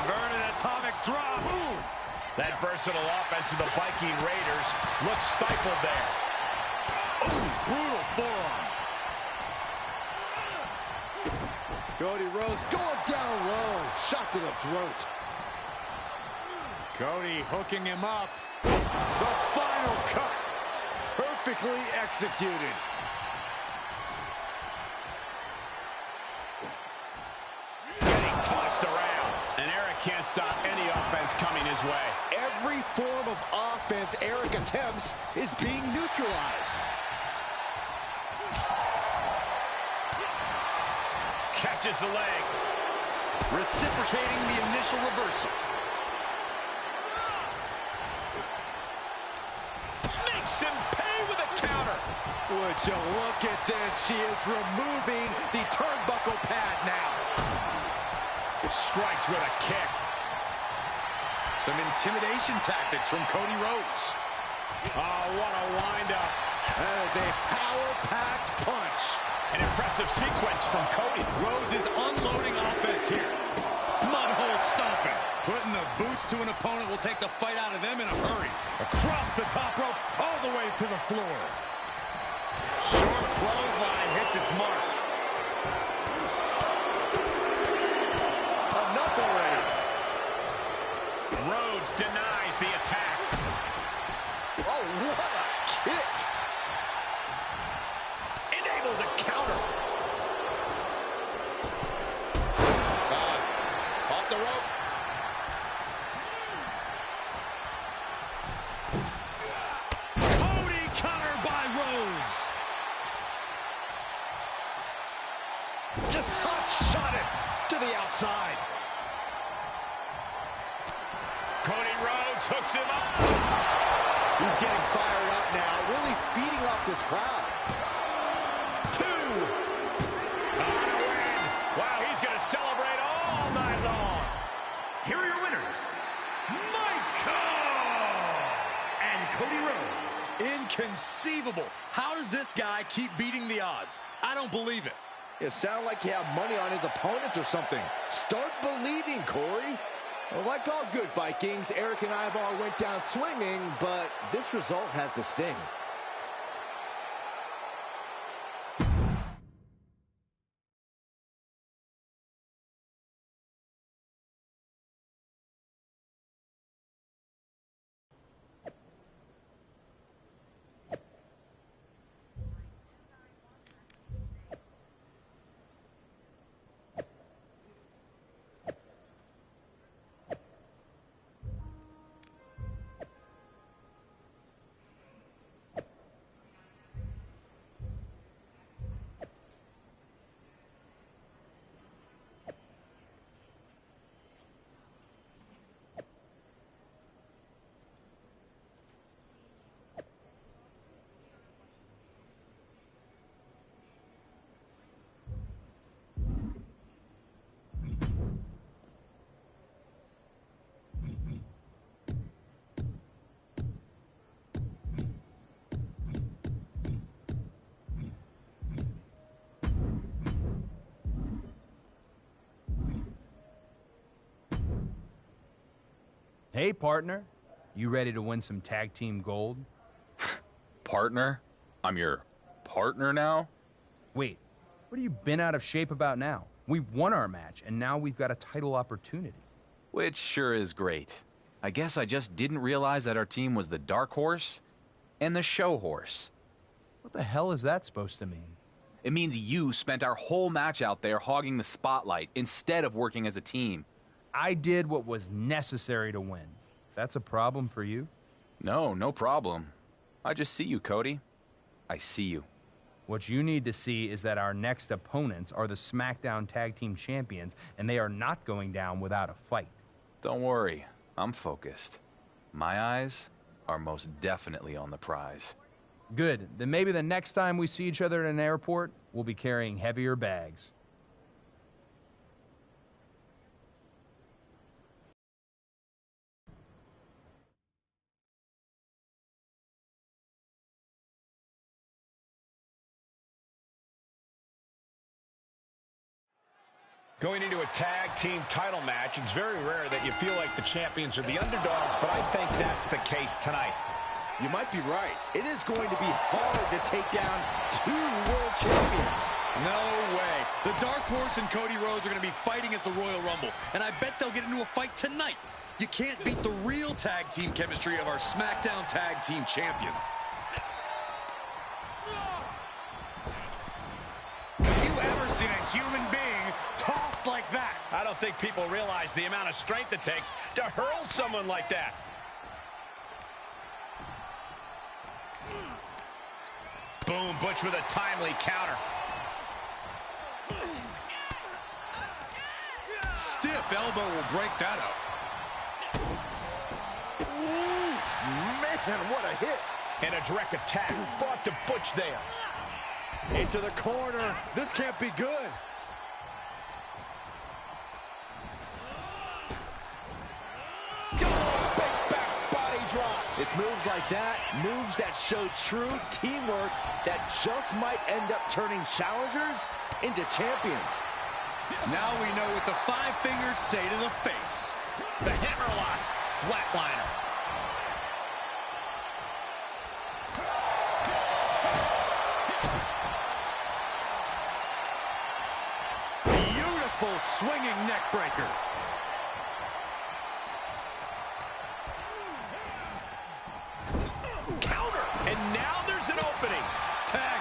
Inverted atomic drop. Boom. That versatile offense of the Viking Raiders looks stifled there. Ooh, brutal forearm. Cody Rhodes going down low. Shot to the throat. Cody hooking him up. The final cut. Perfectly executed. Getting tossed around. And Eric can't stop any offense coming his way. Every form of offense Eric attempts is being neutralized. Catches the leg. Reciprocating the initial reversal. Makes him pay with a counter. Would you look at this? She is removing the turnbuckle pad now. Strikes with a kick. Some intimidation tactics from Cody Rhodes. Oh, what a windup. That is a power-packed punch. An impressive sequence from Cody. Rhodes is unloading offense here. Mudhole stomping. Putting the boots to an opponent will take the fight out of them in a hurry. Across the top rope, all the way to the floor. Short clothesline hits its mark. Enough already. Rhodes denies the attack. Oh, what a kick. Able to counter. Off the rope. Cody countered by Rhodes. Just hot-shotted to the outside. Cody Rhodes hooks him up. He's getting fired up now, really feeding off this crowd. Wow, he's going to celebrate all night long. Here are your winners, Michael and Cody Rhodes. Inconceivable. How does this guy keep beating the odds? I don't believe it. It sounded like he had money on his opponents or something. Start believing, Corey. Well, like all good Vikings, Eric and Ivar went down swinging, but this result has to sting. Hey, partner. You ready to win some tag team gold? Partner? I'm your partner now? Wait, what have you been out of shape about now? We won our match, and now we've got a title opportunity. Which sure is great. I guess I just didn't realize that our team was the dark horse and the show horse. What the hell is that supposed to mean? It means you spent our whole match out there hogging the spotlight instead of working as a team. I did what was necessary to win. If that's a problem for you? No, no problem. I just see you, Cody. I see you. What you need to see is that our next opponents are the SmackDown Tag Team Champions, and they are not going down without a fight. Don't worry, I'm focused. My eyes are most definitely on the prize. Good. Then maybe the next time we see each other at an airport, we'll be carrying heavier bags. Going into a tag team title match, it's very rare that you feel like the champions are the underdogs, but I think that's the case tonight. You might be right. It is going to be hard to take down two world champions. No way. The Dark Horse and Cody Rhodes are going to be fighting at the Royal Rumble, and I bet they'll get into a fight tonight. You can't beat the real tag team chemistry of our SmackDown Tag Team Champions. Have you ever seen a human being tossed like that? I don't think people realize the amount of strength it takes to hurl someone like that. Boom, Butch with a timely counter. Stiff elbow will break that up. Ooh, man, what a hit. And a direct attack brought to Butch there. Into the corner. This can't be good. It's moves like that, moves that show true teamwork that just might end up turning challengers into champions. Now we know what the five fingers say to the face. The hammerlock, flatliner. Beautiful swinging neck breaker.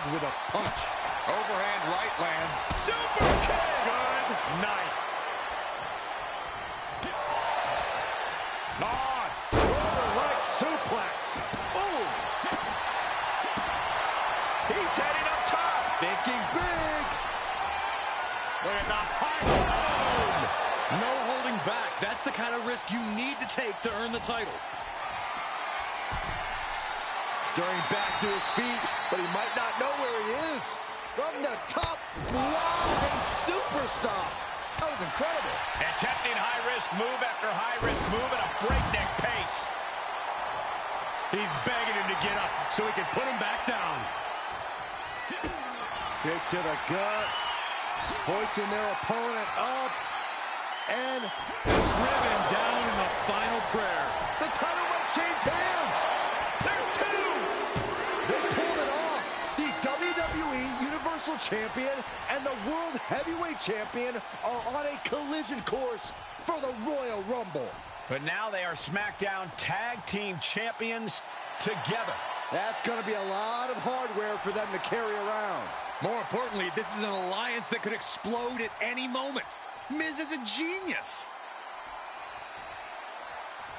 With a punch. Overhand right lands. Super kick. Good night. On. Right suplex. Boom. He's heading up top. Thinking big. Look at the high road. No holding back. That's the kind of risk you need to take to earn the title. Stirring back to his feet, but he might not know where he is. From the top, wow, a super stop. That was incredible. Attempting high-risk move after high-risk move at a breakneck pace. He's begging him to get up so he can put him back down. Kick to the gut. Hoisting their opponent up. And driven down in the final prayer. The title might change hands. There's two. They pulled it off. The WWE Universal Champion and the World Heavyweight Champion are on a collision course for the Royal Rumble. But now they are SmackDown Tag Team Champions together. That's going to be a lot of hardware for them to carry around. More importantly, this is an alliance that could explode at any moment. Miz is a genius.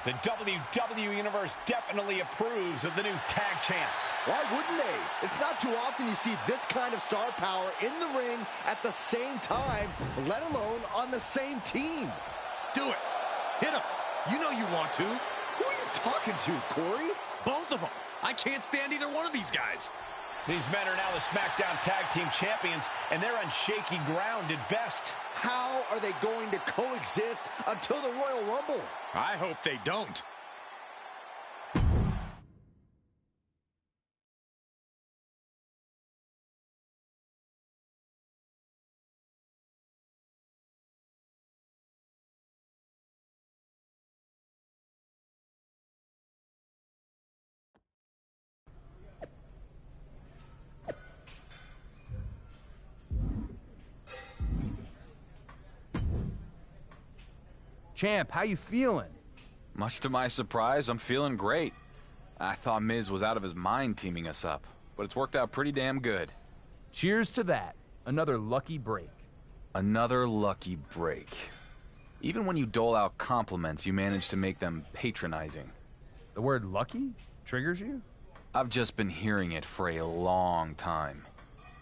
The WWE Universe definitely approves of the new tag champs. Why wouldn't they? It's not too often you see this kind of star power in the ring at the same time, let alone on the same team. Do it. Hit him. You know you want to. Who are you talking to, Corey? Both of them. I can't stand either one of these guys. These men are now the SmackDown Tag Team Champions, and they're on shaky ground at best. How are they going to coexist until the Royal Rumble? I hope they don't. Champ, how you feeling? Much to my surprise, I'm feeling great. I thought Miz was out of his mind teaming us up, but it's worked out pretty damn good. Cheers to that. Another lucky break. Another lucky break. Even when you dole out compliments, you manage to make them patronizing. The word lucky triggers you? I've just been hearing it for a long time.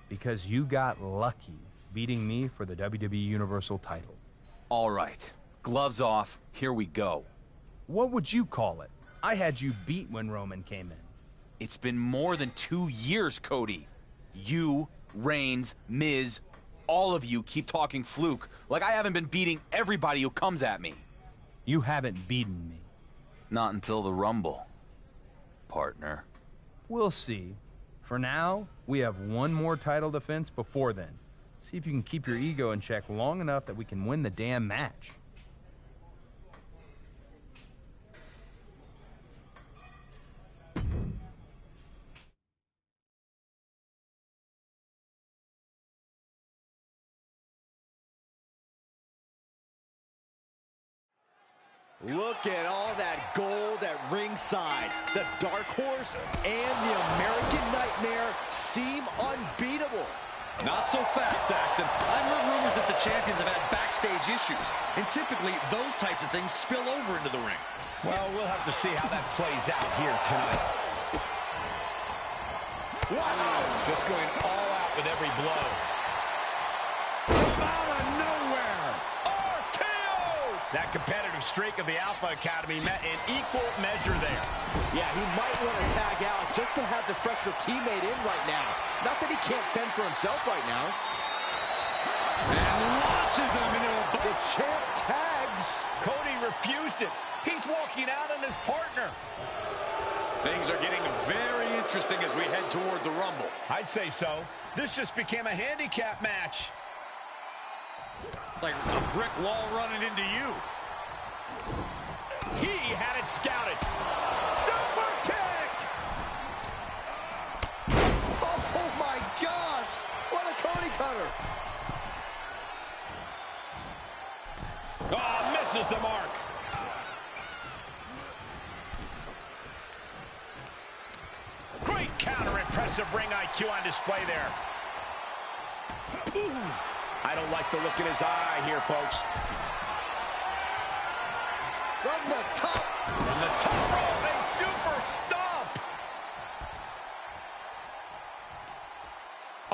Because you got lucky beating me for the WWE Universal title. All right, gloves off, here we go. What would you call it? I had you beat when Roman came in. It's been more than 2 years, Cody. You, Reigns, Miz, all of you keep talking fluke like I haven't been beating everybody who comes at me. You haven't beaten me. Not until the Rumble, partner. We'll see. For now, we have one more title defense before then. See if you can keep your ego in check long enough that we can win the damn match. Look at all that gold at ringside. The Dark Horse and the American Nightmare seem unbeatable. Not so fast, Saxton. I've heard rumors that the champions have had backstage issues, and typically those types of things spill over into the ring. Well, we'll have to see how that plays out here tonight. Wow! Just going all out with every blow. From out of nowhere! RKO! That competitive streak of the Alpha Academy met in equal measure there. Yeah, he might want to tag out just to have the fresher teammate in right now. Not that he can't fend for himself right now. And launches him into a... The champ tags. Cody refused it. He's walking out on his partner. Things are getting very interesting as we head toward the Rumble. I'd say so. This just became a handicap match. Like a brick wall running into you. He had it scouted. Super kick! Oh my gosh! What a Cody cutter! Oh, misses the mark. Great counter, impressive ring IQ on display there. Ooh. I don't like the look in his eye here, folks. From the top. From the top rope, and super stomp.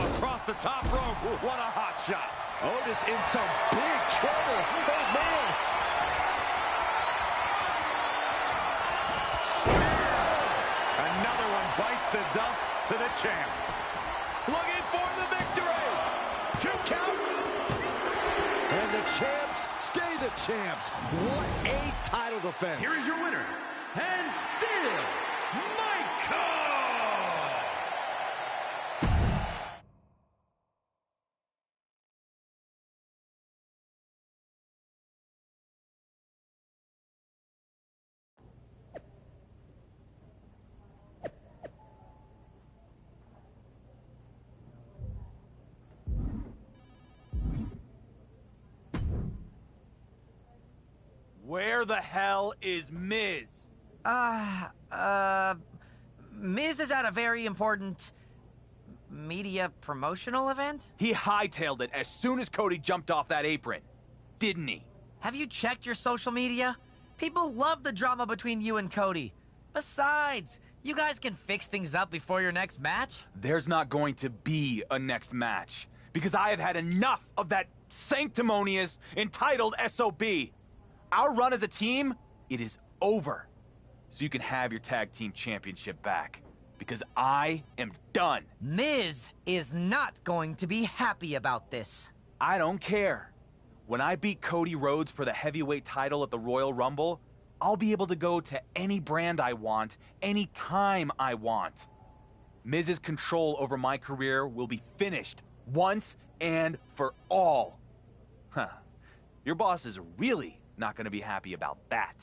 Across the top rope, what a hot shot. Otis in some big trouble. Oh, man. Another one bites the dust to the champ. Looking for the victory. 2 count. And the champs stay the champs. What a title defense. Here is your winner, and still, Michael! Where the hell is Miz? Miz is at a very important media promotional event? He hightailed it as soon as Cody jumped off that apron, didn't he? Have you checked your social media? People love the drama between you and Cody. Besides, you guys can fix things up before your next match. There's not going to be a next match, because I have had enough of that sanctimonious, entitled SOB. Our run as a team, it is over. So you can have your tag team championship back, because I am done. Miz is not going to be happy about this. I don't care. When I beat Cody Rhodes for the heavyweight title at the Royal Rumble, I'll be able to go to any brand I want, any time I want. Miz's control over my career will be finished once and for all. Huh. Your boss is really not going to be happy about that.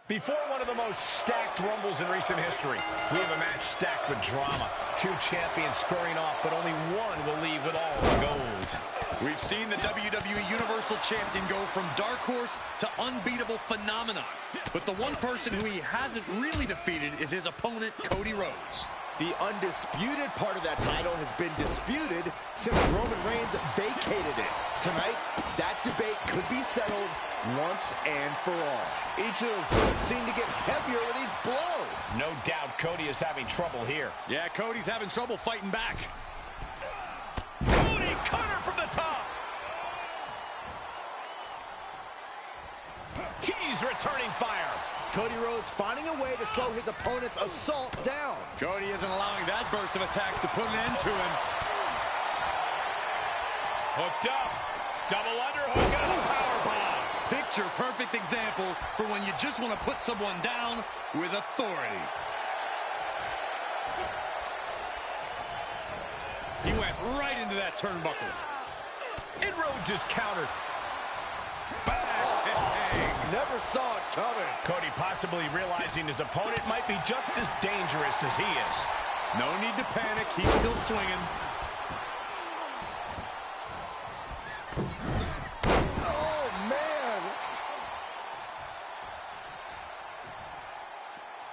Before one of the most stacked Rumbles in recent history, we have a match stacked with drama. Two champions squaring off, but only one will leave with all the gold. We've seen the WWE Universal Champion go from dark horse to unbeatable phenomenon. But the one person who he hasn't really defeated is his opponent, Cody Rhodes. The undisputed part of that title has been disputed since Roman Reigns vacated it. Tonight, that debate could be settled once and for all. Each of those belts seem to get heavier with each blow. No doubt Cody is having trouble here. Yeah, Cody's having trouble fighting back. Cody cutter from the top. He's returning fire. Cody Rhodes finding a way to slow his opponent's assault down. Cody isn't allowing that burst of attacks to put an end to him. Hooked up. Double underhook and a powerbomb. Picture-perfect example for when you just want to put someone down with authority. He went right into that turnbuckle. And Rhodes is countered. Never saw it coming. Cody possibly realizing his opponent might be just as dangerous as he is. No need to panic. He's still swinging. Oh, man.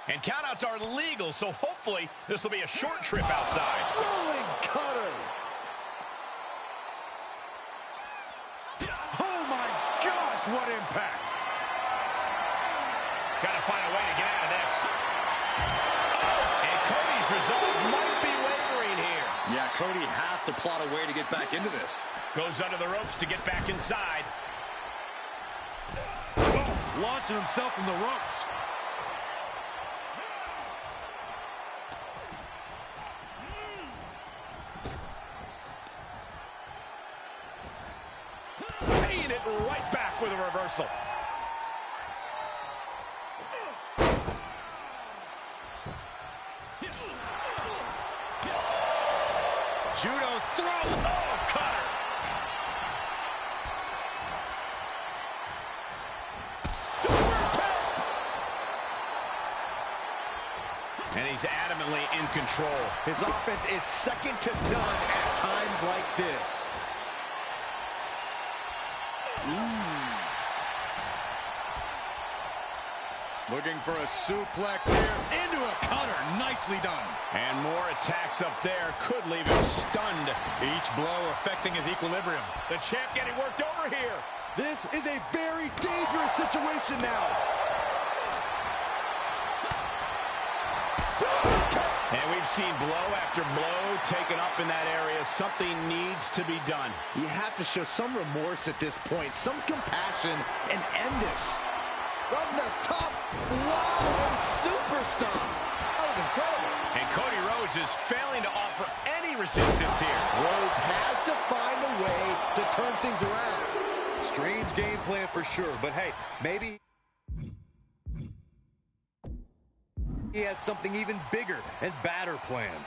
And countouts are legal, so hopefully this will be a short trip outside. Rolling cutter. Oh, my gosh, what impact. Got to find a way to get out of this. Oh, and Cody's resolve might be wavering here. Yeah, Cody has to plot a way to get back into this. Goes under the ropes to get back inside. Oh, launching himself from the ropes. Paying it right back with a reversal. Judo throw. Oh, cutter. Super kick. And he's adamantly in control. His offense is second to none at times like this. Looking for a suplex here. Into a cutter. Nicely done. And more attacks up there could leave him stunned. Each blow affecting his equilibrium. The champ getting worked over here. This is a very dangerous situation now. And we've seen blow after blow taken up in that area. Something needs to be done. You have to show some remorse at this point, some compassion, and end this. From the top, wow, a superstar. That was incredible. And Cody Rhodes is failing to offer any resistance here. Rhodes has to find a way to turn things around. Strange game plan for sure, but hey, maybe he has something even bigger and badder planned.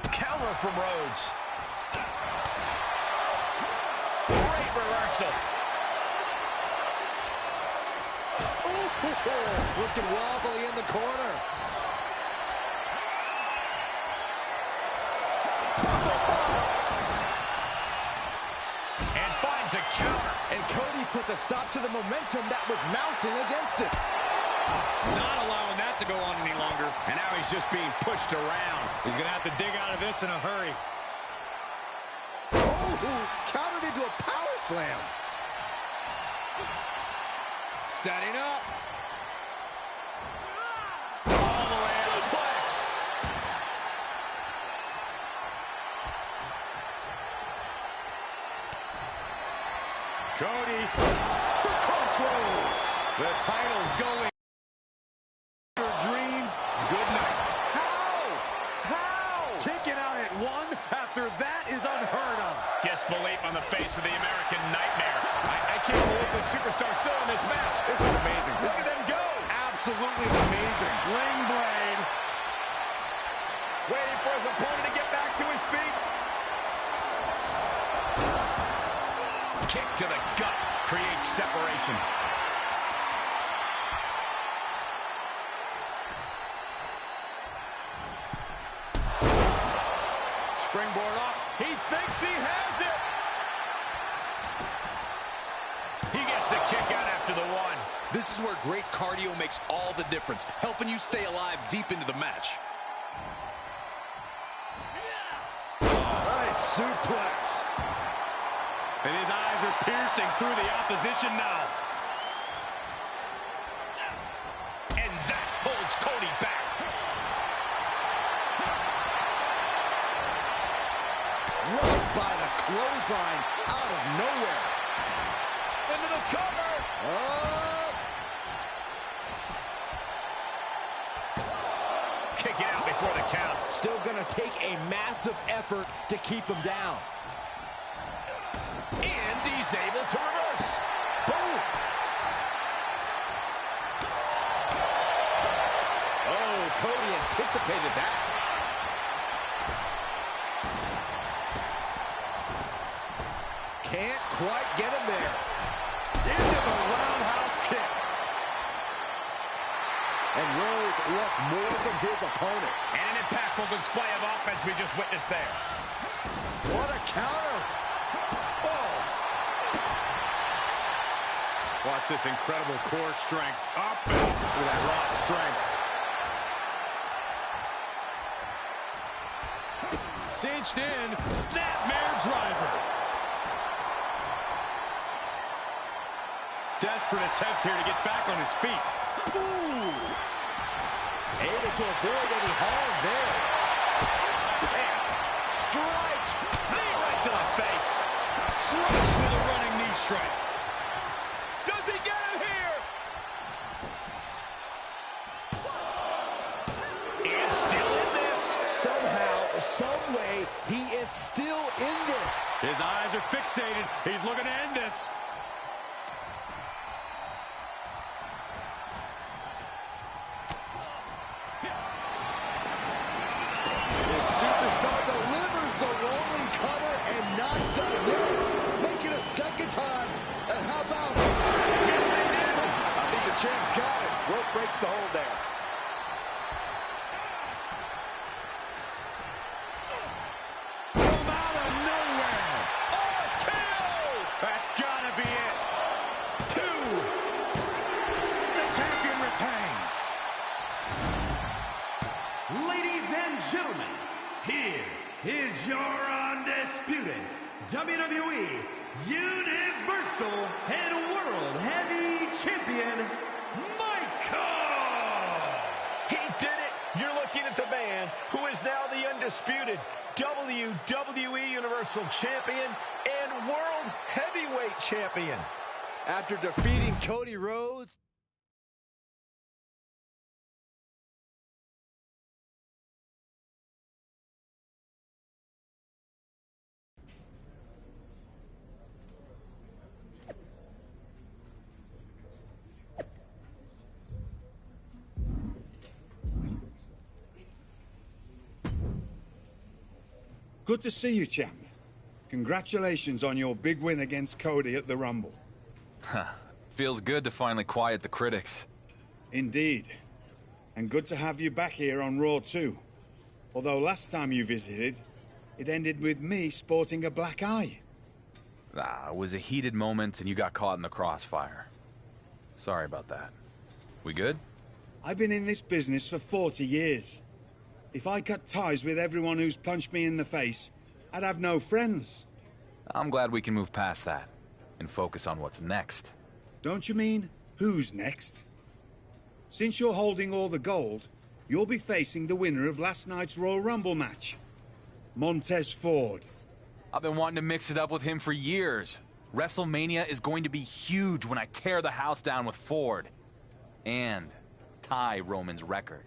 Counter from Rhodes. Great reversal. Looking wobbly in the corner. And finds a counter. And Cody puts a stop to the momentum that was mounting against it. Not allowing that to go on any longer. And now he's just being pushed around. He's going to have to dig out of this in a hurry. Oh, countered into a power slam. Setting up. All the way out. Suplex. Cody. For Crossroads. The title's going. Your dreams. Good night. How? Kicking out at one after that is unheard of. Disbelief on the face of the American Nightmare. I can't believe the superstar's still in this match. This is amazing. Look at them go. Absolutely amazing. Sling blade. Waiting for his opponent to get back to his feet. Kick to the gut creates separation. springboard off. He thinks he has it. He gets the kick out after the one. This is where great cardio makes all the difference, helping you stay alive deep into the match. Nice suplex. And his eyes are piercing through the opposition now. And that holds Cody back. Run by the clothesline out of nowhere. Into the cover. Oh. Kick it out before the count. Still gonna take a massive effort to keep him down. And he's able to reverse. Boom. Oh, Cody anticipated that. Can't quite get him there. Into the roundhouse kick. And Rhodes wants more from his opponent. And an impactful display of offense we just witnessed there. What a counter. Oh. Watch this incredible core strength. Up and up with that raw strength. Cinched in, snapmare driver. Desperate attempt here to get back on his feet. Ooh. Able to avoid any harm there. Man, strikes. Knee right to the face. Crushed with a running knee strike. Does he get him here? And still in this. Somehow, some way, he is still in this. His eyes are fixated. He's looking to end this. Superstar delivers the rolling cutter and not done yet. Make it a second time. And how about Yes, they did. I think the champ's got it. Rope breaks the hold there. From out of nowhere. RKO. That's gotta be it. 2. The champion retains. Ladies and gentlemen, here is your undisputed WWE Universal and World Heavy Champion, Michael! He did it. You're looking at the man who is now the undisputed WWE Universal Champion and World Heavyweight Champion. After defeating Cody Rhodes, Good to see you, champ. Congratulations on your big win against Cody at the Rumble. Feels good to finally quiet the critics. Indeed. And good to have you back here on Raw too. Although last time you visited, it ended with me sporting a black eye. It was a heated moment and you got caught in the crossfire. Sorry about that. We good? I've been in this business for 40 years. If I cut ties with everyone who's punched me in the face, I'd have no friends. I'm glad we can move past that and focus on what's next. Don't you mean, who's next? Since you're holding all the gold, you'll be facing the winner of last night's Royal Rumble match, Montez Ford. I've been wanting to mix it up with him for years. WrestleMania is going to be huge when I tear the house down with Ford. And tie Roman's record.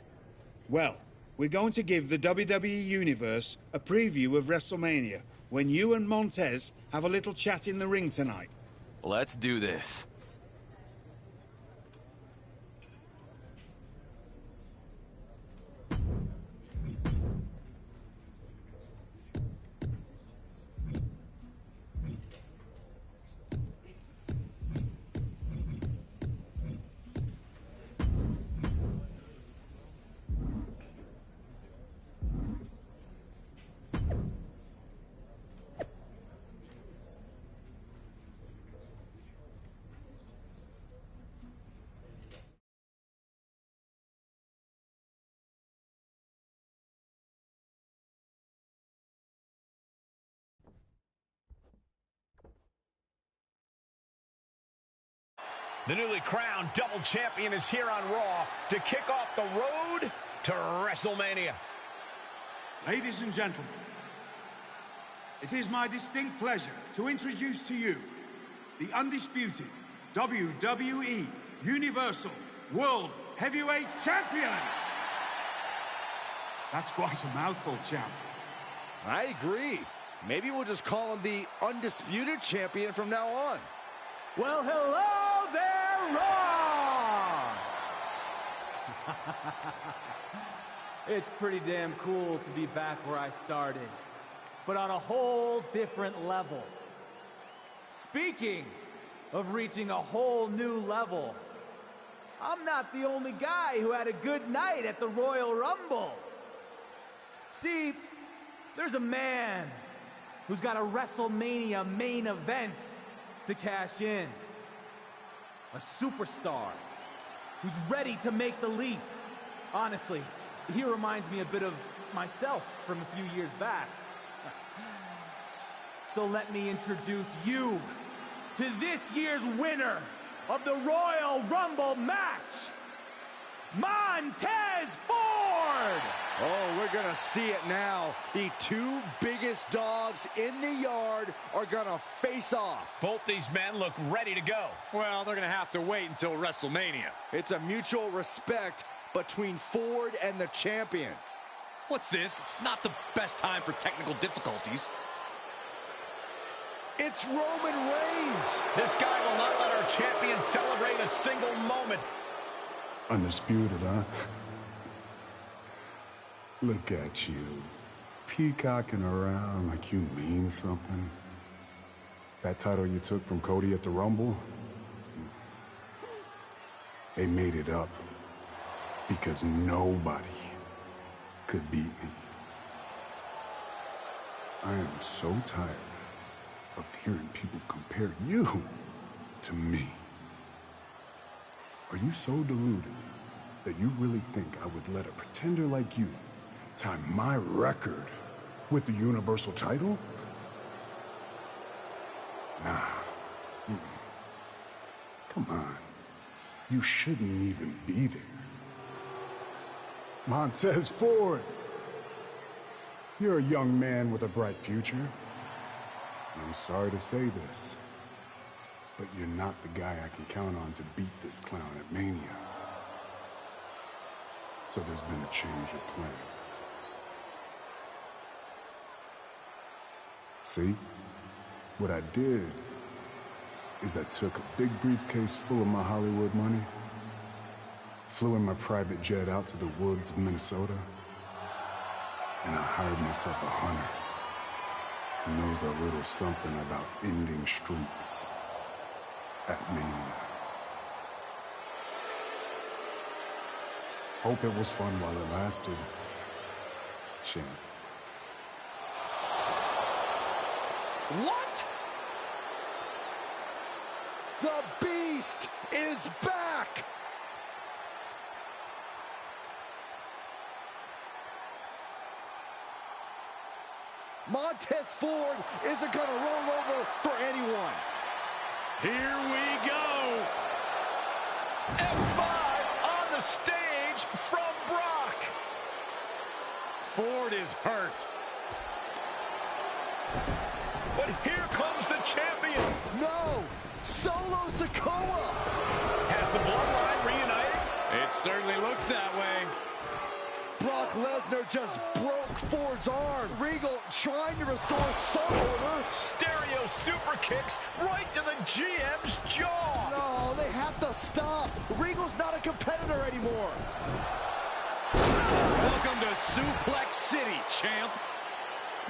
Well, we're going to give the WWE Universe a preview of WrestleMania when you and Montez have a little chat in the ring tonight. Let's do this. The newly crowned double champion is here on Raw to kick off the road to WrestleMania. Ladies and gentlemen, it is my distinct pleasure to introduce to you the undisputed WWE Universal World Heavyweight Champion. That's quite a mouthful, champ. I agree. Maybe we'll just call him the Undisputed Champion from now on. Well, hello there, Raw! It's pretty damn cool to be back where I started, but on a whole different level. Speaking of reaching a whole new level, I'm not the only guy who had a good night at the Royal Rumble. See, there's a man who's got a WrestleMania main event to cash in. A superstar who's ready to make the leap. Honestly, he reminds me a bit of myself from a few years back. So let me introduce you to this year's winner of the Royal Rumble match, Montez Ford! Oh, we're gonna see it now. The two biggest dogs in the yard are gonna face off. Both these men look ready to go. Well, they're gonna have to wait until WrestleMania. It's a mutual respect between Ford and the champion. What's this? It's not the best time for technical difficulties. It's Roman Reigns. This guy will not let our champion celebrate a single moment. Undisputed, huh? Look at you, peacocking around like you mean something. That title you took from Cody at the Rumble, they made it up because nobody could beat me. I am so tired of hearing people compare you to me. Are you so deluded that you really think I would let a pretender like you tie my record with the Universal title? Nah. Mm-mm. Come on. You shouldn't even be there. Montez Ford. You're a young man with a bright future. I'm sorry to say this, but you're not the guy I can count on to beat this clown at Mania. So there's been a change of plans. See? What I did is I took a big briefcase full of my Hollywood money, flew in my private jet out to the woods of Minnesota, and I hired myself a hunter who knows a little something about ending streaks at Mania. Hope it was fun while it lasted, champ. What? The Beast is back! Montez Ford isn't gonna roll over for anyone. Here we go! F5 on the stage from Brock. Ford is hurt. But here comes the champion. No! Solo Sikoa! Has the bloodline reunited? It certainly looks that way. Brock Lesnar just broke Ford's arm. Regal trying to restore some order. Stereo super kicks right to the GM's jaw. No, they have to stop. Regal's not a competitor anymore. Welcome to Suplex City, champ.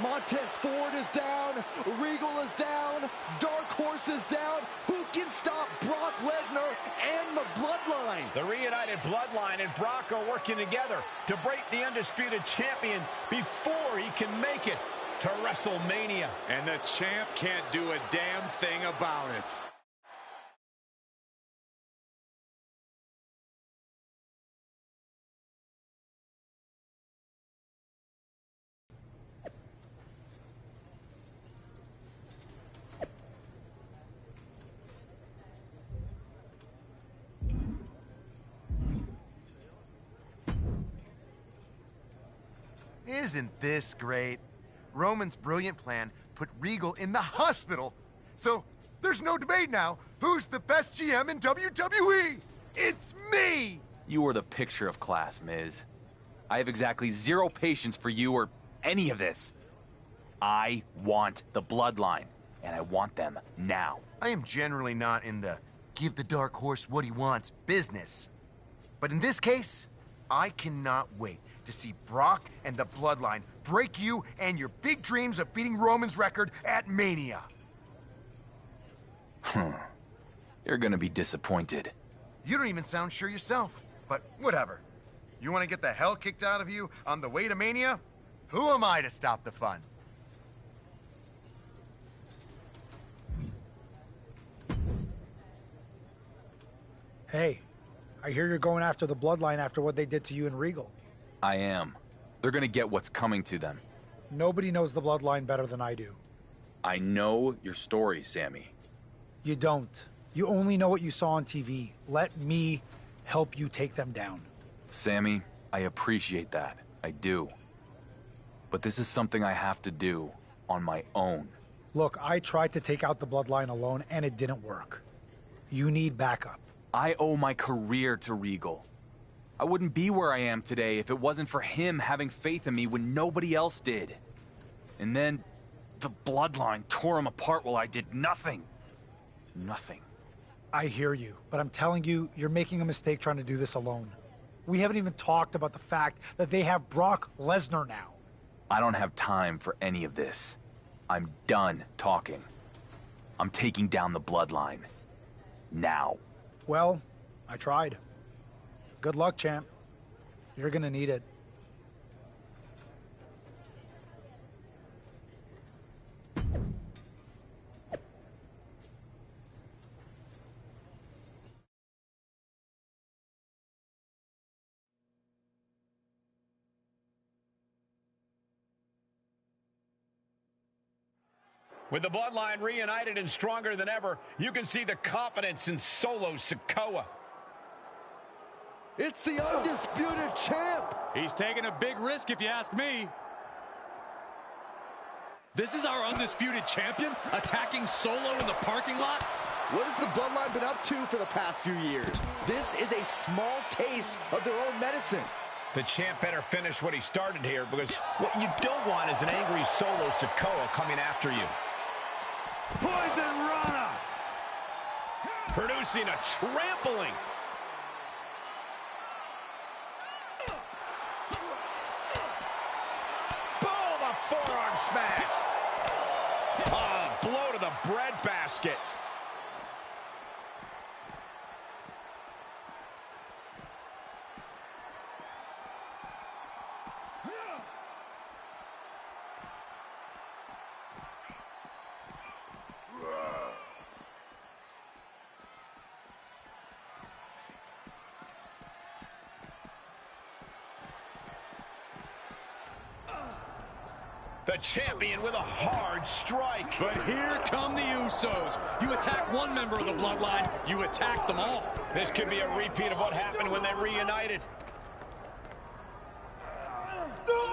Montez Ford is down. Regal is down. Dark Horse is down. Who can stop Brock Lesnar and the Bloodline? The reunited Bloodline and Brock are working together to break the undisputed champion before he can make it to WrestleMania. And the champ can't do a damn thing about it. Isn't this great? Roman's brilliant plan put Regal in the hospital. So there's no debate now. Who's the best GM in WWE? It's me! You are the picture of class, Miz. I have exactly zero patience for you or any of this. I want the bloodline, and I want them now. I am generally not in the give the dark horse what he wants business. But in this case, I cannot wait to see Brock and the bloodline break you and your big dreams of beating Roman's record at Mania. You're gonna be disappointed. You don't even sound sure yourself, but whatever. You want to get the hell kicked out of you on the way to Mania? Who am I to stop the fun? Hey, I hear you're going after the bloodline after what they did to you and Regal. I am. They're gonna get what's coming to them. Nobody knows the bloodline better than I do. I know your story, Sammy. You don't. You only know what you saw on TV. Let me help you take them down. Sammy, I appreciate that. I do. But this is something I have to do on my own. Look, I tried to take out the bloodline alone and it didn't work. You need backup. I owe my career to Regal. I wouldn't be where I am today if it wasn't for him having faith in me when nobody else did. And then the bloodline tore him apart while I did nothing. Nothing. I hear you, but I'm telling you, you're making a mistake trying to do this alone. We haven't even talked about the fact that they have Brock Lesnar now. I don't have time for any of this. I'm done talking. I'm taking down the bloodline. Now. Well, I tried. Good luck, champ. You're gonna need it. With the bloodline reunited and stronger than ever, you can see the confidence in Solo Sikoa. It's the undisputed champ. He's taking a big risk if you ask me. This is our undisputed champion attacking Solo in the parking lot? What has the bloodline been up to for the past few years? This is a small taste of their own medicine. The champ better finish what he started here, because what you don't want is an angry Solo Sikoa coming after you. Poison Rana! Producing a trampling. Boom, a forearm smash. Oh, blow to the breadbasket. The champion with a hard strike. But here come the Usos. You attack one member of the bloodline, you attack them all. This could be a repeat of what happened when they reunited.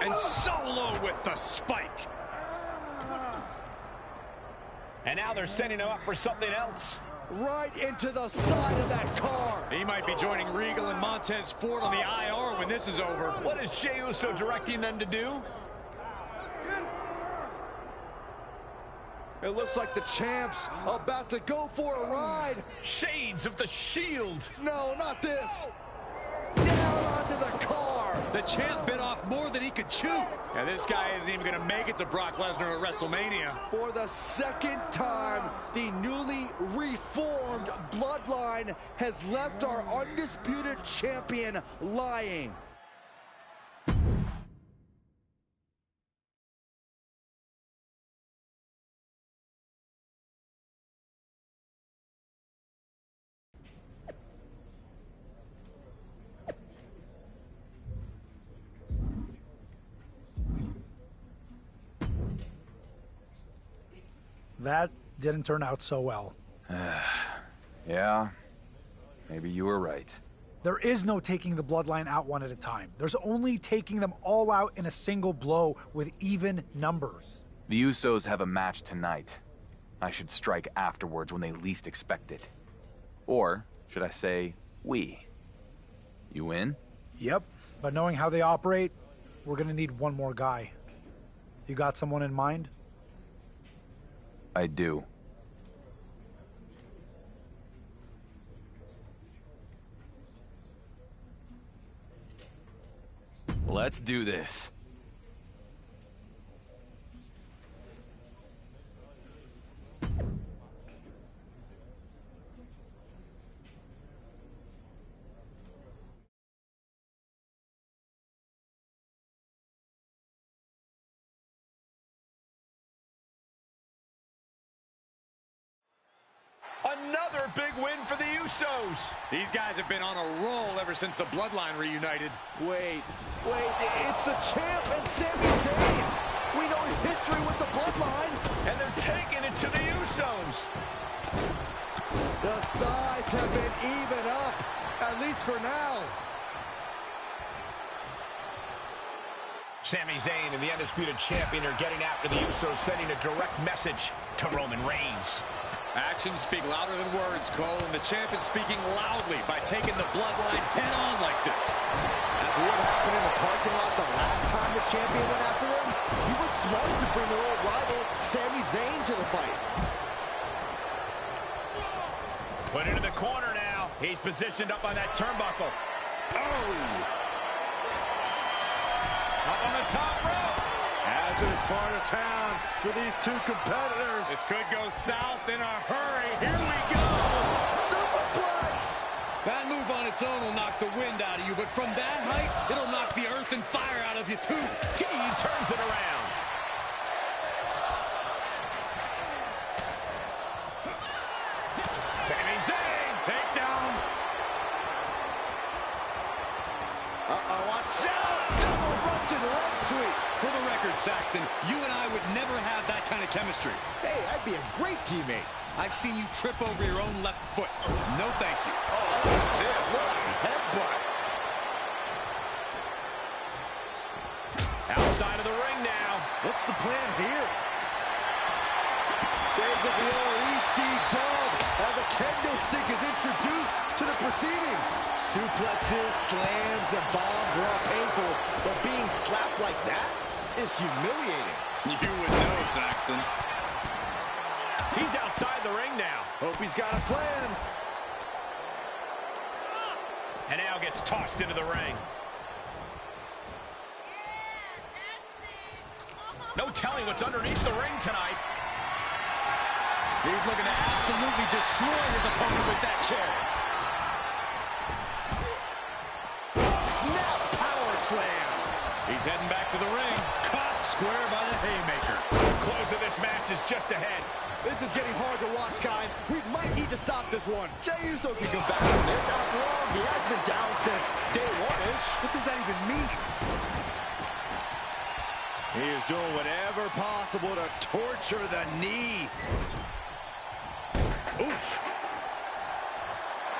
And Solo with the spike. And now they're sending him up for something else. Right into the side of that car. He might be joining Regal and Montez Ford on the IR when this is over. What is Jey Uso directing them to do? It looks like the champ's about to go for a ride. Shades of the Shield. No, not this. Down onto the car. The champ bit off more than he could chew. And this guy isn't even going to make it to Brock Lesnar at WrestleMania. For the second time, the newly reformed bloodline has left our undisputed champion lying. That didn't turn out so well. Yeah, maybe you were right. There is no taking the bloodline out one at a time. There's only taking them all out in a single blow with even numbers. The Usos have a match tonight. I should strike afterwards when they least expect it. Or, should I say, we. You in? Yep, but knowing how they operate, we're gonna need one more guy. You got someone in mind? I do. Let's do this. Another big win for the Usos. These guys have been on a roll ever since the Bloodline reunited. Wait, it's the champ and Sami Zayn. We know his history with the Bloodline. And they're taking it to the Usos. The sides have been even up, at least for now. Sami Zayn and the Undisputed Champion are getting after the Usos, sending a direct message to Roman Reigns. Actions speak louder than words, Cole, and the champ is speaking loudly by taking the Bloodline head-on like this. After what happened in the parking lot the last time the champion went after him, he was smart to bring their old rival, Sami Zayn, to the fight. Put into the corner now. He's positioned up on that turnbuckle. Oh! Up on the top rope. As is part of town for these two competitors. This could go south in a hurry. Here we go. Superplex. That move on its own will knock the wind out of you, but from that height, it'll knock the earth and fire out of you, too. He turns it around. Sami Zayn, takedown. Watch out. Double Russian leg sweep. For the record, Saxton, you and I would never have that kind of chemistry. Hey, I'd be a great teammate. I've seen you trip over your own left foot. No thank you. Oh, this, what a headbutt. Outside of the ring now. What's the plan here? Shades of the old EC dub as a kendo stick is introduced to the proceedings. Suplexes, slams, and bombs are all painful, but being slapped like that is humiliating. You would know, Saxton. He's outside the ring now. Hope he's got a plan. And now gets tossed into the ring. No telling what's underneath the ring tonight. He's looking to absolutely destroy his opponent with that chair. Snap power slam. He's heading back to the ring. Caught square by the haymaker. Close of this match is just ahead. This is getting hard to watch, guys. We might need to stop this one. Jey Uso can come back from this. After all, he has been down since day one-ish. What does that even mean? He is doing whatever possible to torture the knee. Oof.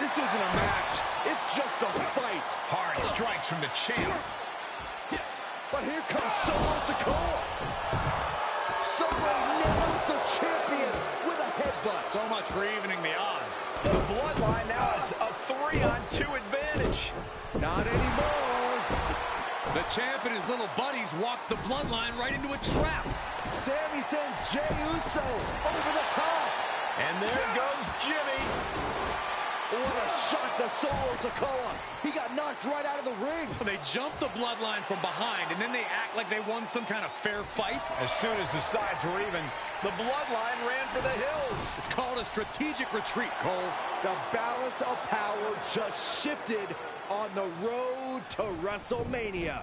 This isn't a match. It's just a fight. Hard strikes from the champ. But here comes Solo Sikoa. Solo nails the champion with a headbutt. So much for evening the odds. The Bloodline now has a 3-on-2 advantage. Not anymore. The champ and his little buddies walked the Bloodline right into a trap. Sami sends Jey Uso over the top. And there goes Jimmy. What a shot to Solo Sikoa. He got knocked right out of the ring. They jumped the Bloodline from behind, and then they act like they won some kind of fair fight. As soon as the sides were even, the Bloodline ran for the hills. It's called a strategic retreat, Cole. The balance of power just shifted on the road to WrestleMania.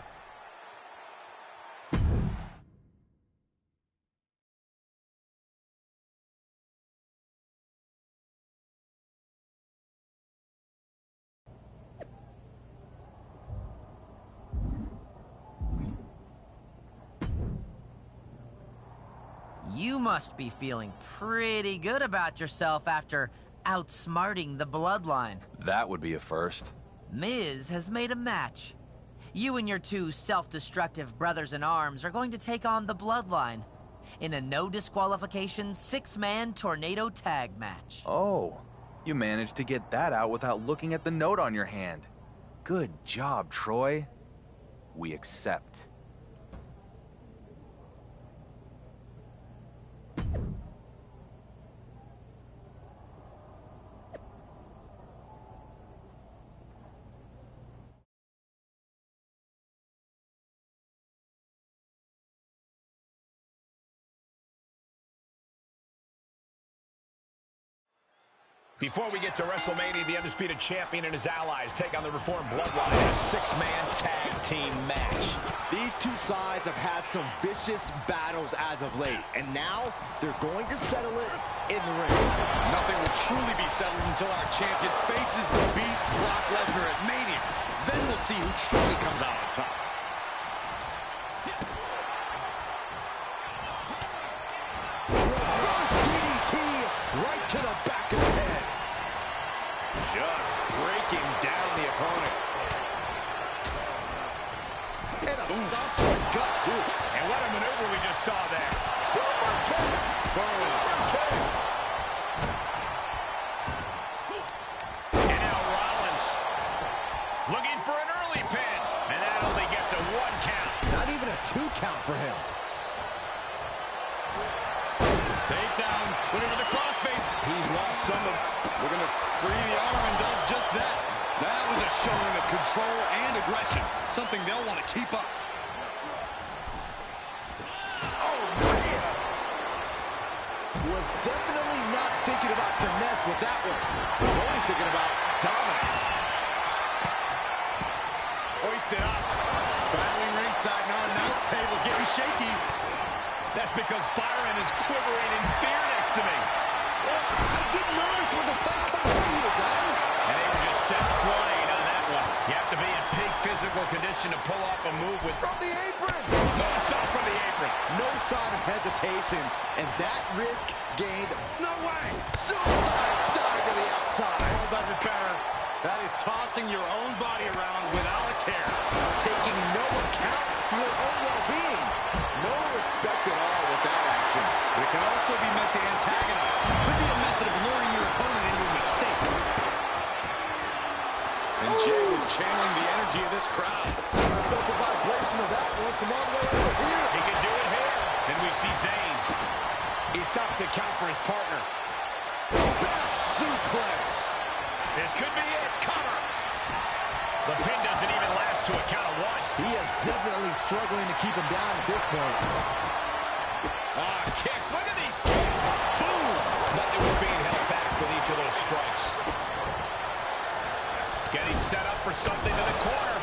You must be feeling pretty good about yourself after outsmarting the Bloodline. That would be a first. Miz has made a match. You and your two self-destructive brothers-in-arms are going to take on the Bloodline in a no disqualification 6-man tornado tag match. Oh, you managed to get that out without looking at the note on your hand. Good job, Troy. We accept. Before we get to WrestleMania, the Undisputed Champion and his allies take on the Reformed Bloodline in a 6-man tag team match. These two sides have had some vicious battles as of late, and now they're going to settle it in the ring. Nothing will truly be settled until our champion faces the Beast, Brock Lesnar, at Mania. Then we'll see who truly comes out on top. Reverse DDT right to the back of the head. Just breaking down the opponent. And a stop to the gut, too. And what a maneuver we just saw there. Super kick! Boom. Super kick! And now Rollins looking for an early pin. And that only gets a 1 count. Not even a 2 count for him. Takedown, went into the crossface. He's lost some of. We're going to free the arm and does just that. That was a showing of control and aggression, something they'll want to keep up. Oh, man! Was definitely not thinking about finesse with that one. Was only thinking about dominance. Hoisted up. Battling ringside, now announce table's getting shaky. That's because Byron is quivering in fear next to me. I get nervous when the fight comes to you guys. And they were just sent flying on that one. You have to be in peak physical condition to pull off a move with... From the apron! No, it's not from the apron. No sign of hesitation, and that risk gained... No way! Suicide dive to the outside. Oh, does it better. That is tossing your own body around without a care. Taking no account for your own well-being. No respect at all with that action. But it can also be meant to antagonize. Could be a method of luring your opponent into a mistake. And Jay was channeling the energy of this crowd. I felt the vibration of that one from all the way over here. He can do it here. Then we see Zayn. He stops to count for his partner. Back suplex. This could be it. Cover. The pin doesn't even last to a count of 1. He is definitely struggling to keep him down at this point. Kicks. Look at these kicks. Boom. Nothing was being held back with each of those strikes. Getting set up for something to the corner.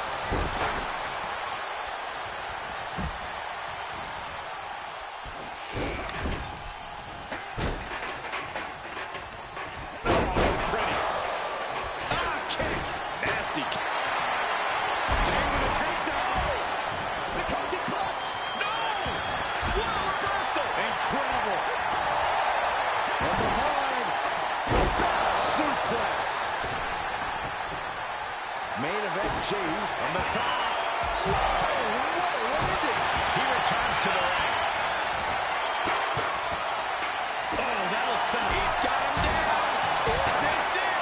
Jey Uso on the top. Whoa, what a landing. He returns to the ring. Oh, that'll send him. He's got him down. Is this it?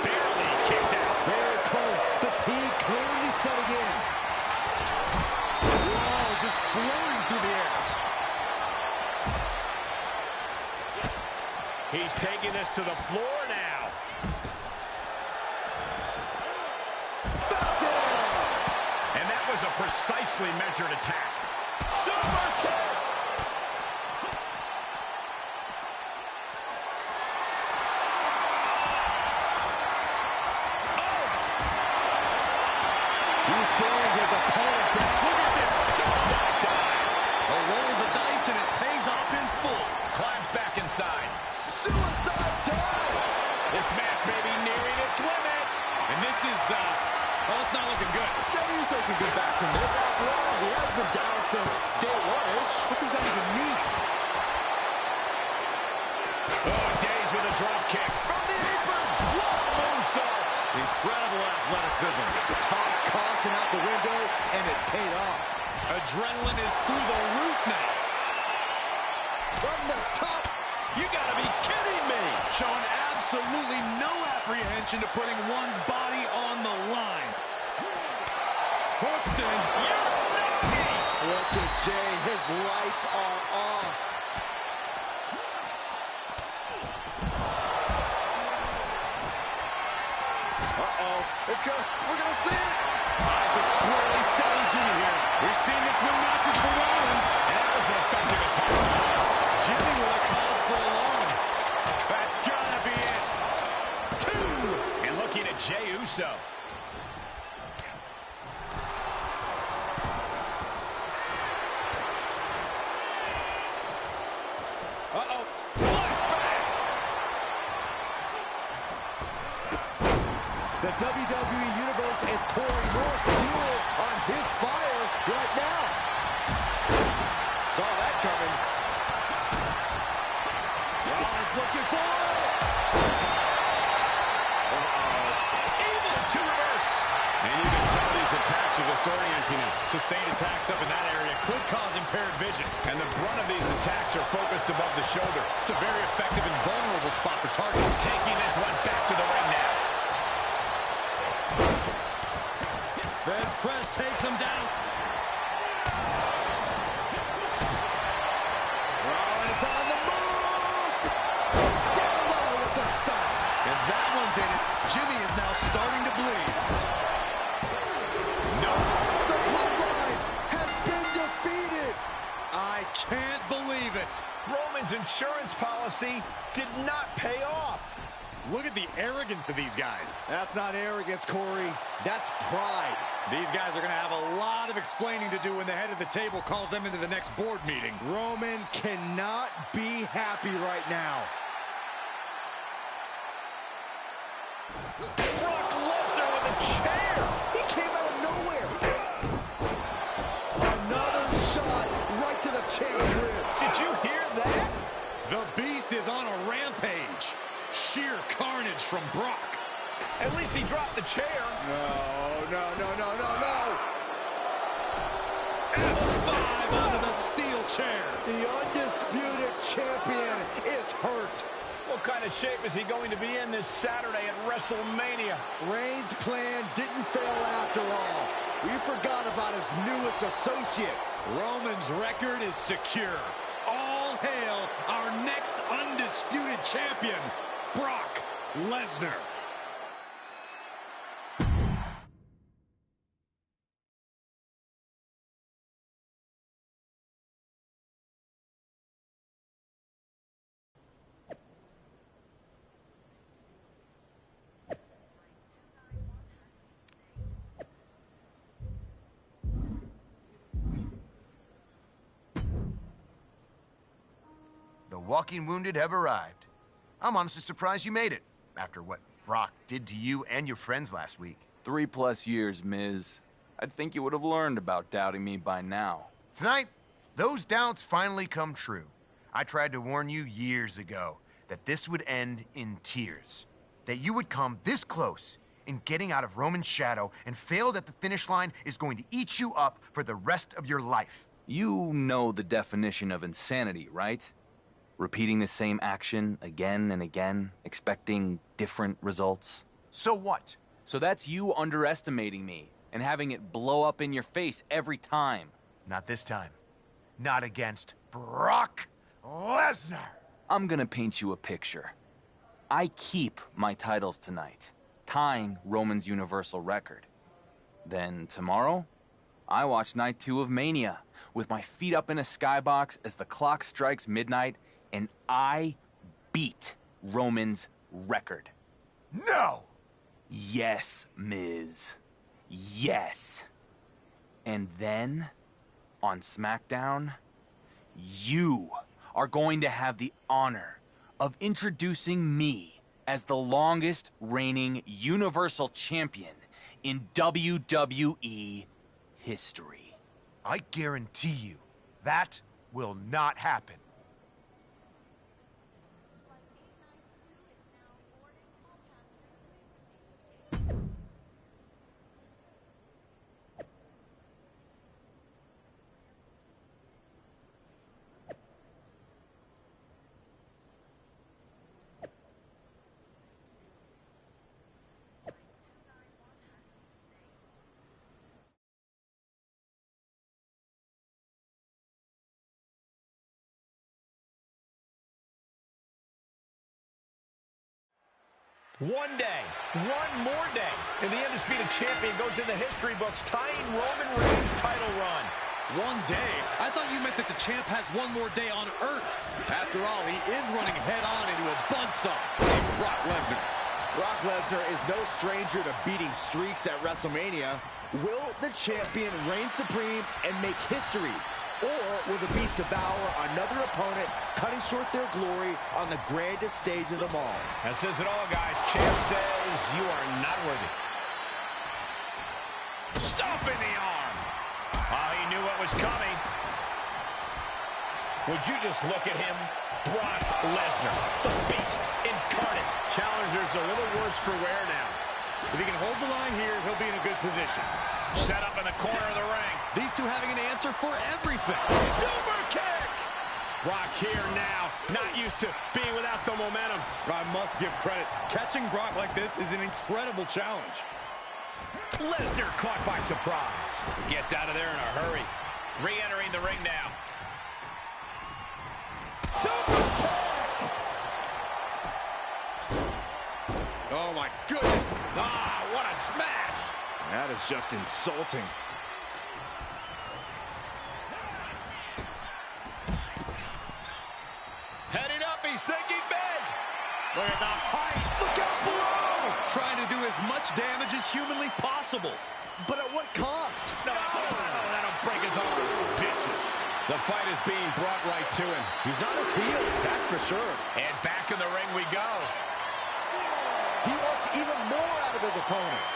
Barely kicks out. Very close. Fatigue clearly setting in. Whoa, just floating through the air. He's taking this to the floor now. A precisely measured attack. Super kick! Oh! He's staring his opponent down. Look at this suicide dive. A roll of the dice and it pays off in full. Climbs back inside. Suicide dive! This match may be nearing its limit. And this is, well, it's not looking good. Jey Uso can get back from this. After all, he has been down since day 1-ish. What does that even mean? Oh, Days with a drop kick. From the apron! Whoa, moonsault. adrenaline is through the roof now. From the top. You gotta be kidding me. Showing absolutely no apprehension to putting one's body on the line. Hooked in. Look at Jay. His lights are off. Uh-oh. We're gonna see it. Eyes are squarely set on Jimmy here. We've seen this win matches for Rollins. And that was an effective attack. Jimmy with a cause for alarm. That's gotta be it. 2. And looking at Jey Uso. Uh-oh. Flashback. The WWE Universe is pouring more fuel on his fire right now. Saw that coming. Rollins looking for it. Able to reverse. And you can tell these attacks are disorienting him. Sustained attacks up in that area could cause impaired vision. And the brunt of these attacks are focused above the shoulder. It's a very effective and vulnerable spot to target. Taking this one back to the ring now. Fed's press takes him down. Rollins on the move. Down low with the stop. And that one did it. Jimmy is now starting to bleed. No. The bloodline has been defeated. I can't believe it. Roman's insurance policy did not pay off. Look at the arrogance of these guys. That's not arrogance, Corey. That's pride. These guys are going to have a lot of explaining to do when the head of the table calls them into the next board meeting. Roman cannot be happy right now. Brock Lesnar with a chair. He came out of nowhere. Another shot right to the champ's ribs. Did you hear that? The Beast is on a rampage. Sheer carnage from Brock. At least he dropped the chair. No. F5 onto the steel chair. The undisputed champion is hurt. What kind of shape is he going to be in this Saturday at WrestleMania? Reigns' plan didn't fail after all. We forgot about his newest associate. Roman's record is secure. All hail our next undisputed champion, Brock Lesnar. The walking wounded have arrived. I'm honestly surprised you made it, after what Brock did to you and your friends last week. 3+ years, Miz. I'd think you would have learned about doubting me by now. Tonight, those doubts finally come true. I tried to warn you years ago that this would end in tears. That you would come this close in getting out of Roman's shadow and failed at the finish line is going to eat you up for the rest of your life. You know the definition of insanity, right? Repeating the same action again and again, expecting different results. So what? So that's you underestimating me and having it blow up in your face every time. Not this time. Not against Brock Lesnar. I'm gonna paint you a picture. I keep my titles tonight, tying Roman's Universal record. Then tomorrow, I watch Night 2 of Mania with my feet up in a skybox as the clock strikes midnight, and I beat Roman's record. No! Yes, Miz. Yes. And then, on SmackDown, you are going to have the honor of introducing me as the longest reigning Universal Champion in WWE history. I guarantee you, that will not happen. One day, one more day, and the Undisputed Champion goes in the history books, tying Roman Reigns' title run. One day? I thought you meant that the champ has one more day on Earth. After all, he is running head-on into a buzzsaw named Brock Lesnar. Brock Lesnar is no stranger to beating streaks at WrestleMania. Will the champion reign supreme and make history? Or will the Beast devour another opponent, cutting short their glory on the grandest stage of them all? That says it all, guys. Champ says you are not worthy. Stomping the arm. Oh, he knew what was coming. Would you just look at him? Brock Lesnar, the Beast incarnate. Challenger's a little worse for wear now. If he can hold the line here, he'll be in a good position. Set up in the corner of the ring. These two having an answer for everything. Super kick! Brock here now, not used to being without the momentum. I must give credit. Catching Brock like this is an incredible challenge. Lesnar caught by surprise. Gets out of there in a hurry. Re-entering the ring now. Super kick! Oh my goodness. Ah, what a smash! That is just insulting. Heading up, he's thinking big. Look at the height. Look out below. Trying to do as much damage as humanly possible. But at what cost? No, that'll break his arm. Vicious. The fight is being brought right to him. He's on his heels, that's for sure. And back in the ring we go. He wants even more out of his opponent.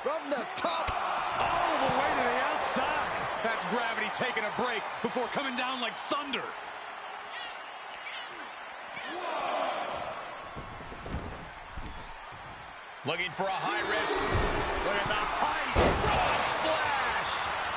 From the top. All the way to the outside. That's gravity taking a break before coming down like thunder. Looking for a high risk. Look at the height. Frog splash.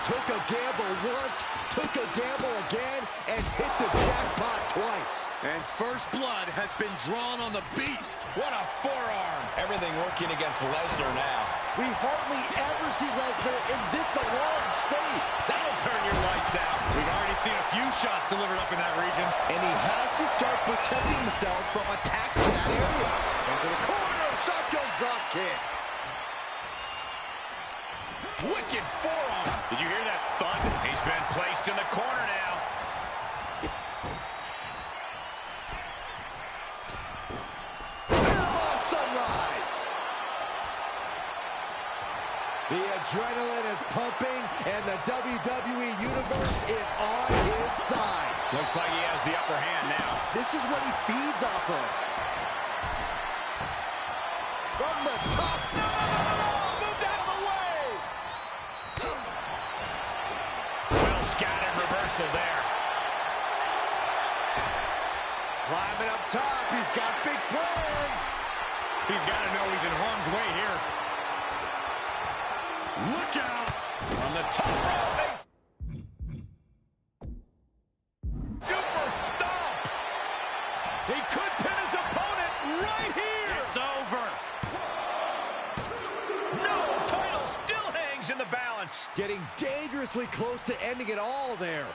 Took a gamble once, took a gamble again, and hit the jackpot twice. And first blood has been drawn on the Beast. What a forearm. Everything working against Lesnar now. We hardly ever see Lesnar in this alarmed state. That'll turn your lights out. We've already seen a few shots delivered up in that region. And he has to start protecting himself from attacks to that area. Into the corner, shotgun drop kick. Wicked forearm. Did you hear that thud? He's been placed in the corner now. Panama Sunrise. The adrenaline is pumping, and the WWE Universe is on his side. Looks like he has the upper hand now. This is what he feeds off of. From the top. No! Moved out of the way! Well scattered reversal there. Climbing up top. He's got big plans. He's got to know he's in harm's way here. Look out! On the top rope. Super stomp. He could pin his opponent right here. It's over. No, title still hangs in the balance. Getting dangerously close to ending it all there.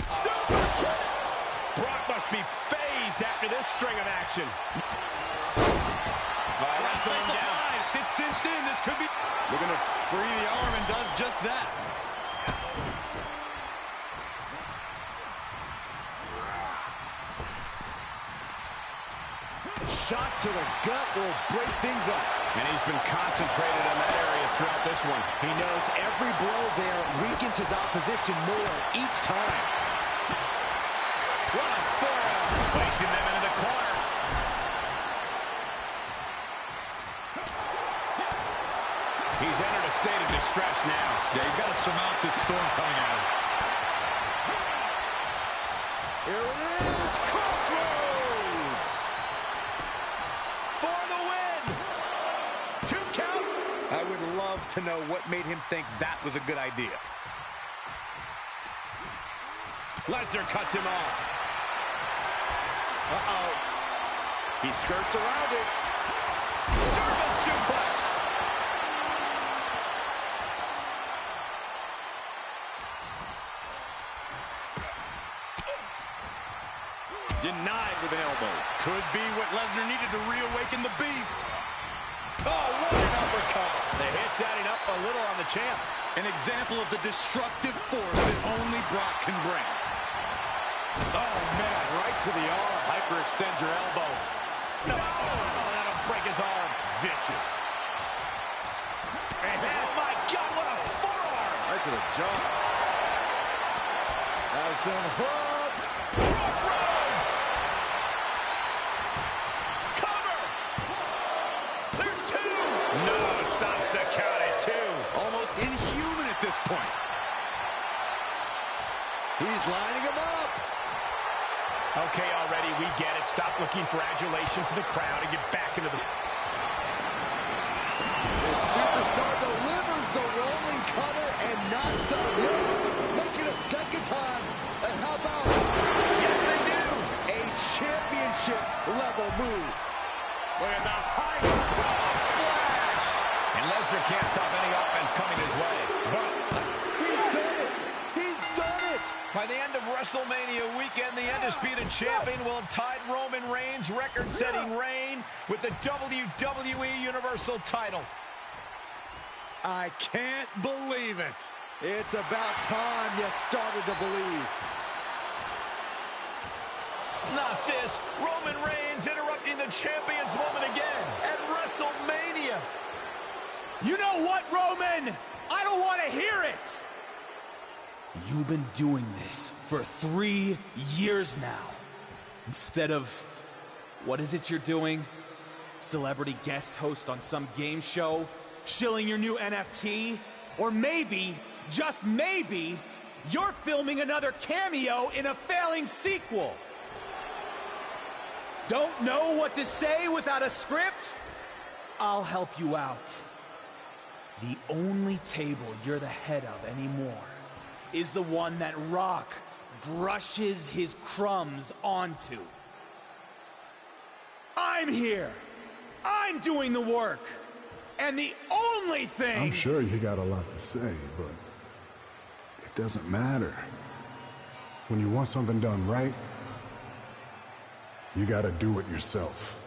Super kick. Brock must be phased after this string of action. Wrestling him down. It's cinched in. This could be looking to free the arm and does just that. Shot to the gut will break things up. And he's been concentrated on that area throughout this one. He knows every blow there weakens his opposition more each time. What a forearm. Placing them into the corner. He's entered a state of distress now. Yeah, he's got to surmount this storm coming at him. Here it is, Crossroads! For the win! 2 count! I would love to know what made him think that was a good idea. Lesnar cuts him off. Uh-oh. He skirts around it. German suplex. needed to reawaken the beast. Oh, what an uppercut. The hit's adding up a little on the champ. An example of the destructive force that only Brock can bring. Oh, man, right to the arm. Hyperextend your elbow. No, that'll break his arm. Vicious. Oh, my God, what a forearm. Right to the jaw. Has them hooked. Crossroads. Cover. There's two. No, stops the count at two. Almost inhuman at this point. He's lining him up. Okay, already, we get it. Stop looking for adulation for the crowd and get back into the... The superstar delivers the rolling cutter and not done yet. Make it a second time. And how about... Yes, they do. A championship level move. Look at the high frog splash. And Lesnar can't stop any offense coming his way. But he's done it. He's done it. By the end of WrestleMania weekend, the Undisputed Champion will have tied Roman Reigns' record-setting reign with the WWE Universal title. I can't believe it. It's about time you started to believe. Not this. Roman Reigns interrupting the champion's moment again at WrestleMania. You know what, Roman? I don't want to hear it. You've been doing this for 3 years now. Instead of, what is it you're doing? Celebrity guest host on some game show? Shilling your new NFT? Or maybe, just maybe, you're filming another cameo in a failing sequel. Don't know what to say without a script? I'll help you out. The only table you're the head of anymore is the one that Rock brushes his crumbs onto. I'm here. I'm doing the work. And the only thing... I'm sure you got a lot to say, but it doesn't matter. When you want something done right, you gotta do it yourself.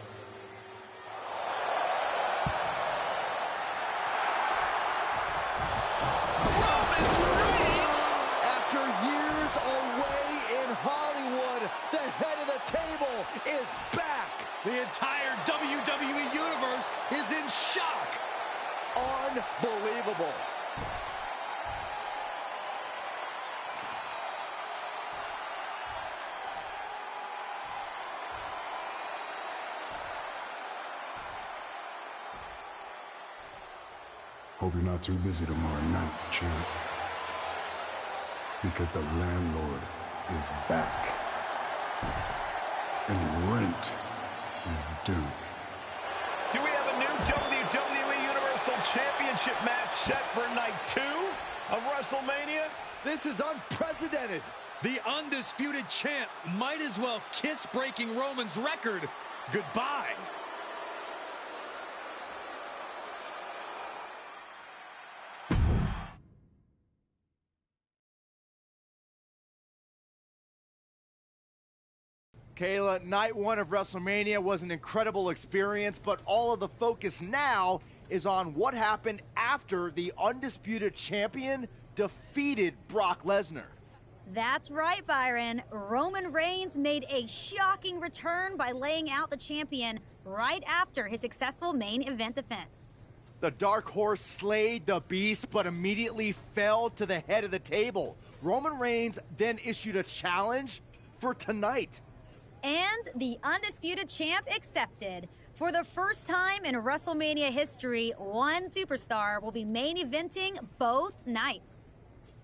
After years away in Hollywood, the head of the table is back. The entire WWE Universe is in shock. Unbelievable. Hope you're not too busy tomorrow night, champ. Because the landlord is back. And rent is due. Do we have a new WWE Universal Championship match set for night 2 of WrestleMania? This is unprecedented. The undisputed champ might as well kiss breaking Roman's record goodbye. Kayla, night 1 of WrestleMania was an incredible experience, but all of the focus now is on what happened after the undisputed champion defeated Brock Lesnar. That's right, Byron. Roman Reigns made a shocking return by laying out the champion right after his successful main event defense. The Dark Horse slayed the beast, but immediately fell to the head of the table. Roman Reigns then issued a challenge for tonight. And the undisputed champ accepted. For the first time in WrestleMania history, one superstar will be main eventing both nights.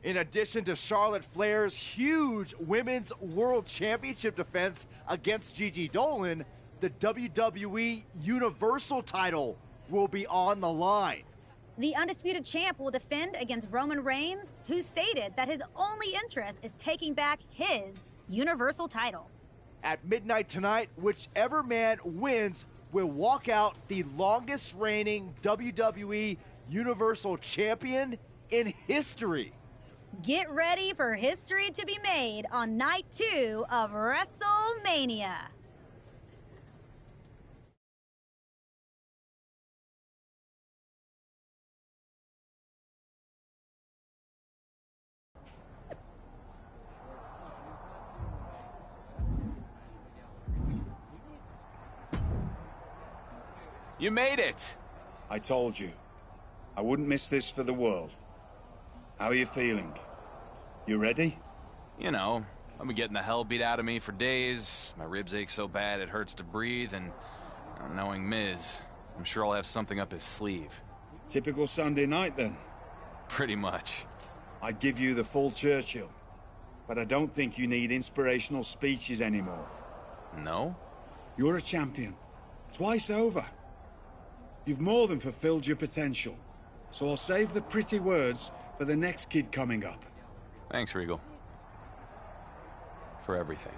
In addition to Charlotte Flair's huge Women's World Championship defense against Gigi Dolan, the WWE Universal title will be on the line. The undisputed champ will defend against Roman Reigns, who stated that his only interest is taking back his Universal title. At midnight tonight, whichever man wins will walk out the longest reigning WWE Universal Champion in history. Get ready for history to be made on night 2 of WrestleMania. You made it! I told you. I wouldn't miss this for the world. How are you feeling? You ready? You know, I've been getting the hell beat out of me for days. My ribs ache so bad it hurts to breathe, and knowing Miz, I'm sure I'll have something up his sleeve. Typical Sunday night, then? Pretty much. I'd give you the full Churchill, but I don't think you need inspirational speeches anymore. No? You're a champion. Twice over. You've more than fulfilled your potential, so I'll save the pretty words for the next kid coming up. Thanks, Regal. For everything.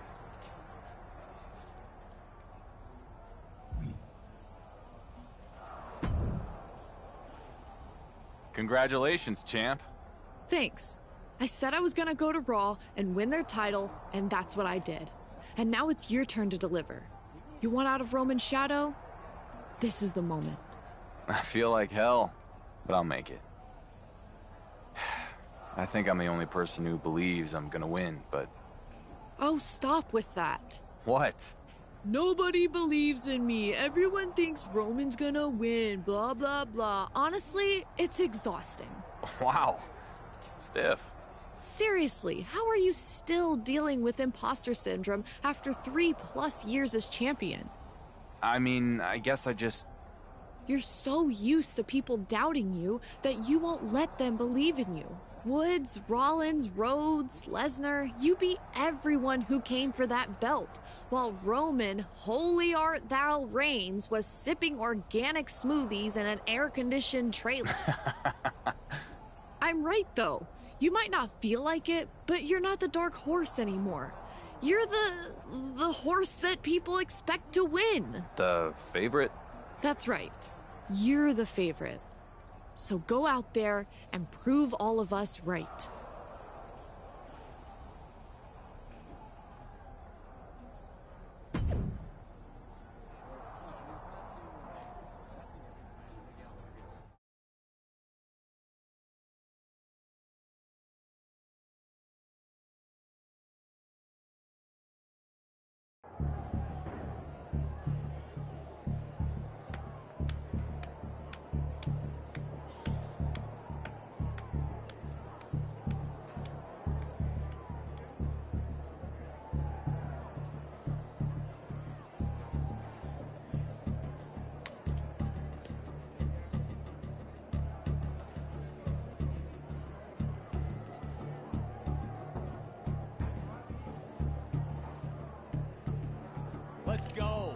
Congratulations, champ. Thanks. I said I was gonna go to Raw and win their title, and that's what I did. And now it's your turn to deliver. You want out of Roman's shadow? This is the moment. I feel like hell, but I'll make it. I think I'm the only person who believes I'm gonna win, but... Oh, stop with that. What? Nobody believes in me. Everyone thinks Roman's gonna win, blah, blah, blah. Honestly, it's exhausting. Wow. Stiff. Seriously, how are you still dealing with imposter syndrome after 3+ years as champion? I mean, I guess I just... You're so used to people doubting you that you won't let them believe in you. Woods, Rollins, Rhodes, Lesnar, you beat everyone who came for that belt, while Roman, holy art thou Reigns, was sipping organic smoothies in an air-conditioned trailer. I'm right, though. You might not feel like it, but you're not the dark horse anymore. You're the horse that people expect to win. The favorite? That's right. You're the favorite. So go out there and prove all of us right. Let's go.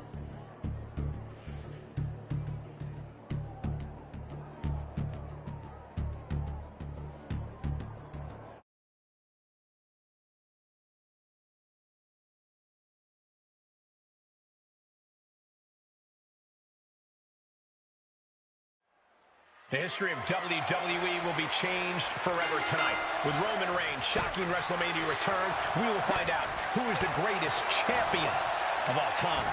The history of WWE will be changed forever tonight. With Roman Reigns' shocking WrestleMania return, we will find out who is the greatest champion of all time.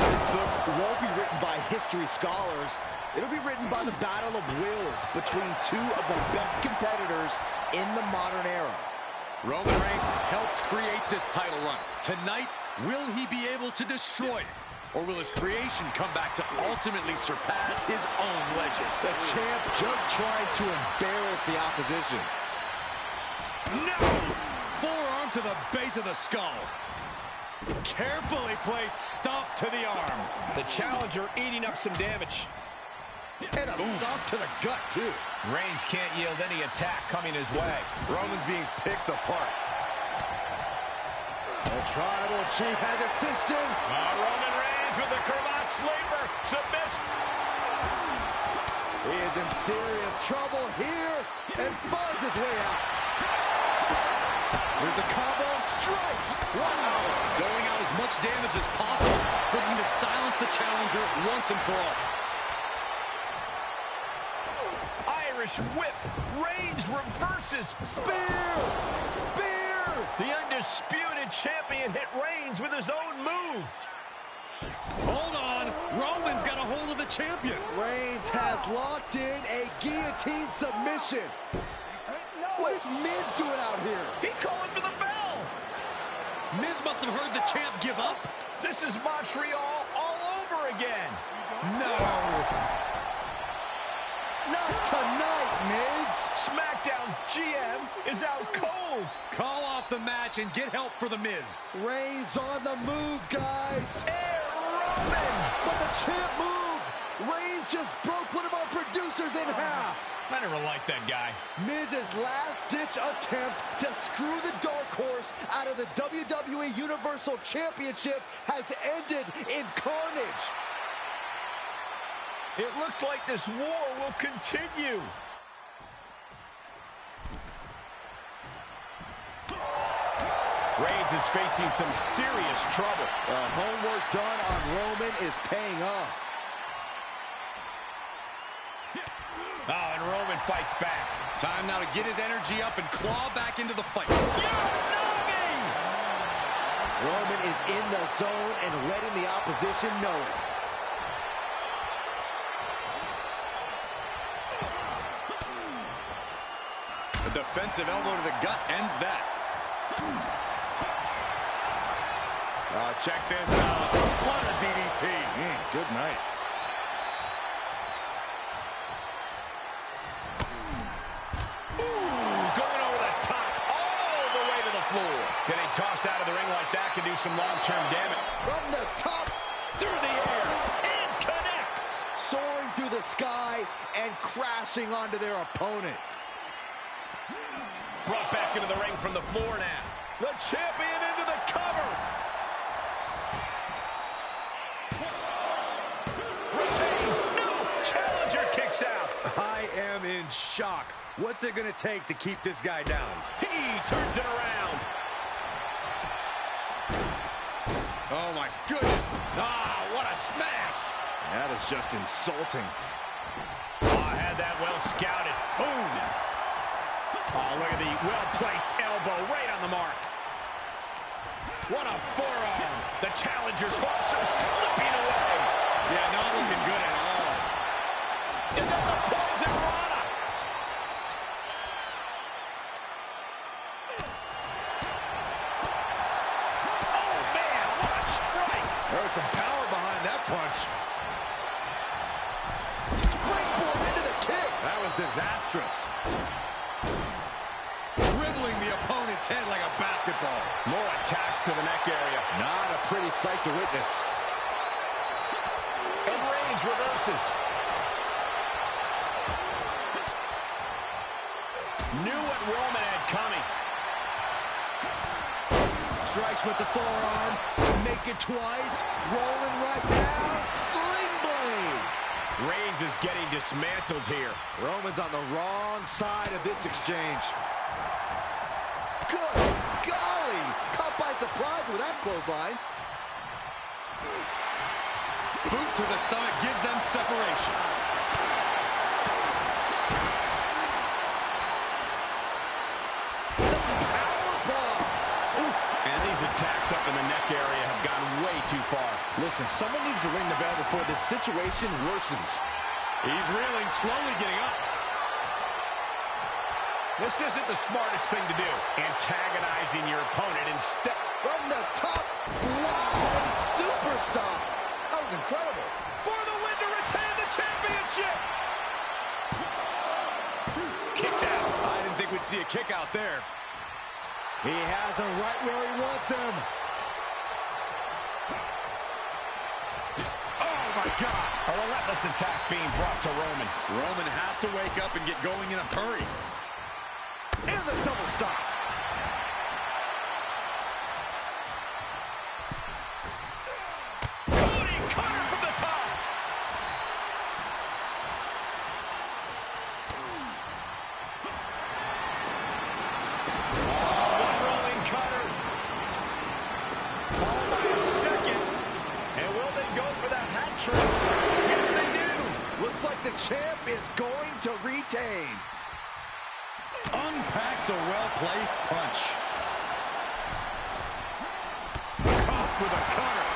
This book won't be written by history scholars. It'll be written by the battle of wills between two of the best competitors in the modern era. Roman Reigns helped create this title run. Tonight, will he be able to destroy it? Or will his creation come back to ultimately surpass his own legends? The champ just trying to embarrass the opposition. No! Forearm to the base of the skull. Carefully placed stomp to the arm. The challenger eating up some damage. And a stomp to the gut, too. Reigns can't yield any attack coming his way. Roman's being picked apart. The Tribal Chief has it cinched in. Roman Reigns with the cravat sleeper. Submission. He is in serious trouble here and finds his way out. There's a combo of strikes. Wow. Doling out as much damage as possible, looking to silence the challenger once and for all. Irish whip. Reigns reverses. Spear! Spear! The undisputed champion hit Reigns with his own move. Hold on. Roman's got a hold of the champion. Reigns has locked in a guillotine submission. What is Miz doing out here? He's calling for the bell. Miz must have heard the champ give up. This is Montreal all over again. No. Not tonight, Miz. SmackDown's GM is out cold. Call off the match and get help for The Miz. Reigns on the move, guys. Roman, but the champ moved. Reigns just broke one of our producers in half. I never liked that guy. Miz's last-ditch attempt to screw the Dark Horse out of the WWE Universal Championship has ended in carnage. It looks like this war will continue. Reigns is facing some serious trouble. The homework done on Roman is paying off. Oh, and Roman fights back. Time now to get his energy up and claw back into the fight. Roman is in the zone and letting the opposition know it. A defensive elbow to the gut ends that. Check this out. What a DDT. Good night. Going over the top, all the way to the floor. Getting tossed out of the ring like that can do some long-term damage. From the top, through the air, and connects. Soaring through the sky and crashing onto their opponent. Brought back into the ring from the floor now. The champion into the cover. Retains. No, challenger kicks out. I am in shock. What's it going to take to keep this guy down? He turns it around. Oh, my goodness. Ah, what a smash. That is just insulting. Oh, I had that well scouted. Boom. Oh, look at the well-placed elbow right on the mark. What a forearm. The challenger's hopes are slipping away. Yeah, not looking good at all. And then the poison rana. Oh, man, what a strike. There was some power behind that punch. Springboard into the kick. That was disastrous. Dribbling the opponent's head like a basketball. More attacks to the neck area. Not a pretty sight to witness. And Reigns reverses. Knew what Roman had coming. Strikes with the forearm. Make it twice. Rolling right now. Sling blade. Reigns is getting dismantled here. Roman's on the wrong side of this exchange. Good golly! Caught by surprise with that clothesline. Boot to the stomach gives them separation. And these attacks up in the neck area have gone way too far. Listen, someone needs to ring the bell before this situation worsens. He's reeling, slowly getting up. This isn't the smartest thing to do. Antagonizing your opponent instead. From the top, wow, a superstar. That was incredible. For the win to retain the championship. Kicks out. I didn't think we'd see a kick out there. He has him right where he wants him. Oh, my God. A relentless attack being brought to Roman. Roman has to wake up and get going in a hurry. And the double stop. Cody Cutter from the top. One rolling cutter. All by a second. And will they go for the hat trick? Yes, they do. Looks like the champ is going to retain. Unpacks a well-placed punch. Caught with a cutter.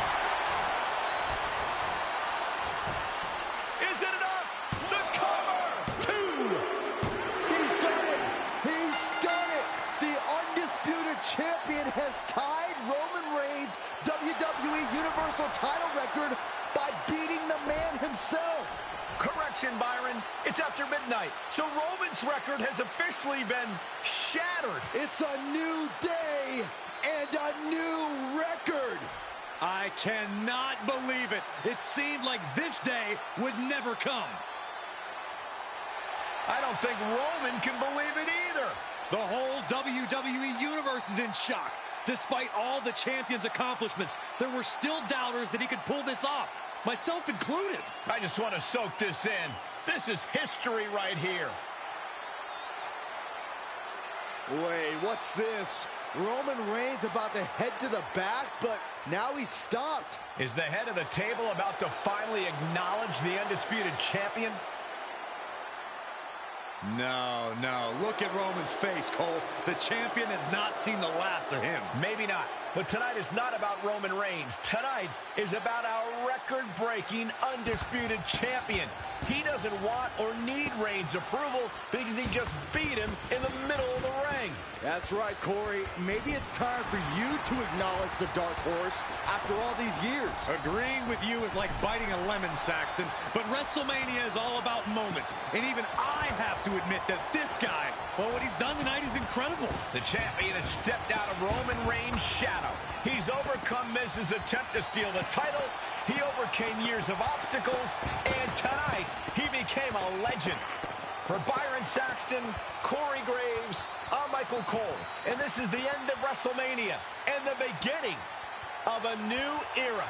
Is it enough? The cover! 2! He's done it! He's done it! The undisputed champion has tied Roman Reigns' WWE Universal title record by beating the man himself. action, Byron. It's after midnight, so Roman's record has officially been shattered. It's a new day and a new record. I cannot believe it. It seemed like this day would never come. I don't think Roman can believe it either. The whole WWE Universe is in shock. Despite all the champion's accomplishments, there were still doubters that he could pull this off, myself included. I just want to soak this in. This is history right here. Wait, what's this? Roman Reigns about to head to the back, but now he's stopped. Is the head of the table about to finally acknowledge the undisputed champion? No, no. Look at Roman's face, Cole. The champion has not seen the last of him. Maybe not. But tonight is not about Roman Reigns. Tonight is about our record-breaking, undisputed champion. He doesn't want or need Reigns' approval because he just beat him in the middle of the ring. That's right, Corey. Maybe it's time for you to acknowledge the dark horse after all these years. Agreeing with you is like biting a lemon, Saxton. But WrestleMania is all about moments. And even I have to admit that this guy, well, what he's done tonight is incredible. The champion has stepped out of Roman Reigns' shadow. He's overcome Miz's attempt to steal the title. He overcame years of obstacles. And tonight, he became a legend. For Byron Saxton, Corey Graves, I'm Michael Cole. And this is the end of WrestleMania and the beginning of a new era.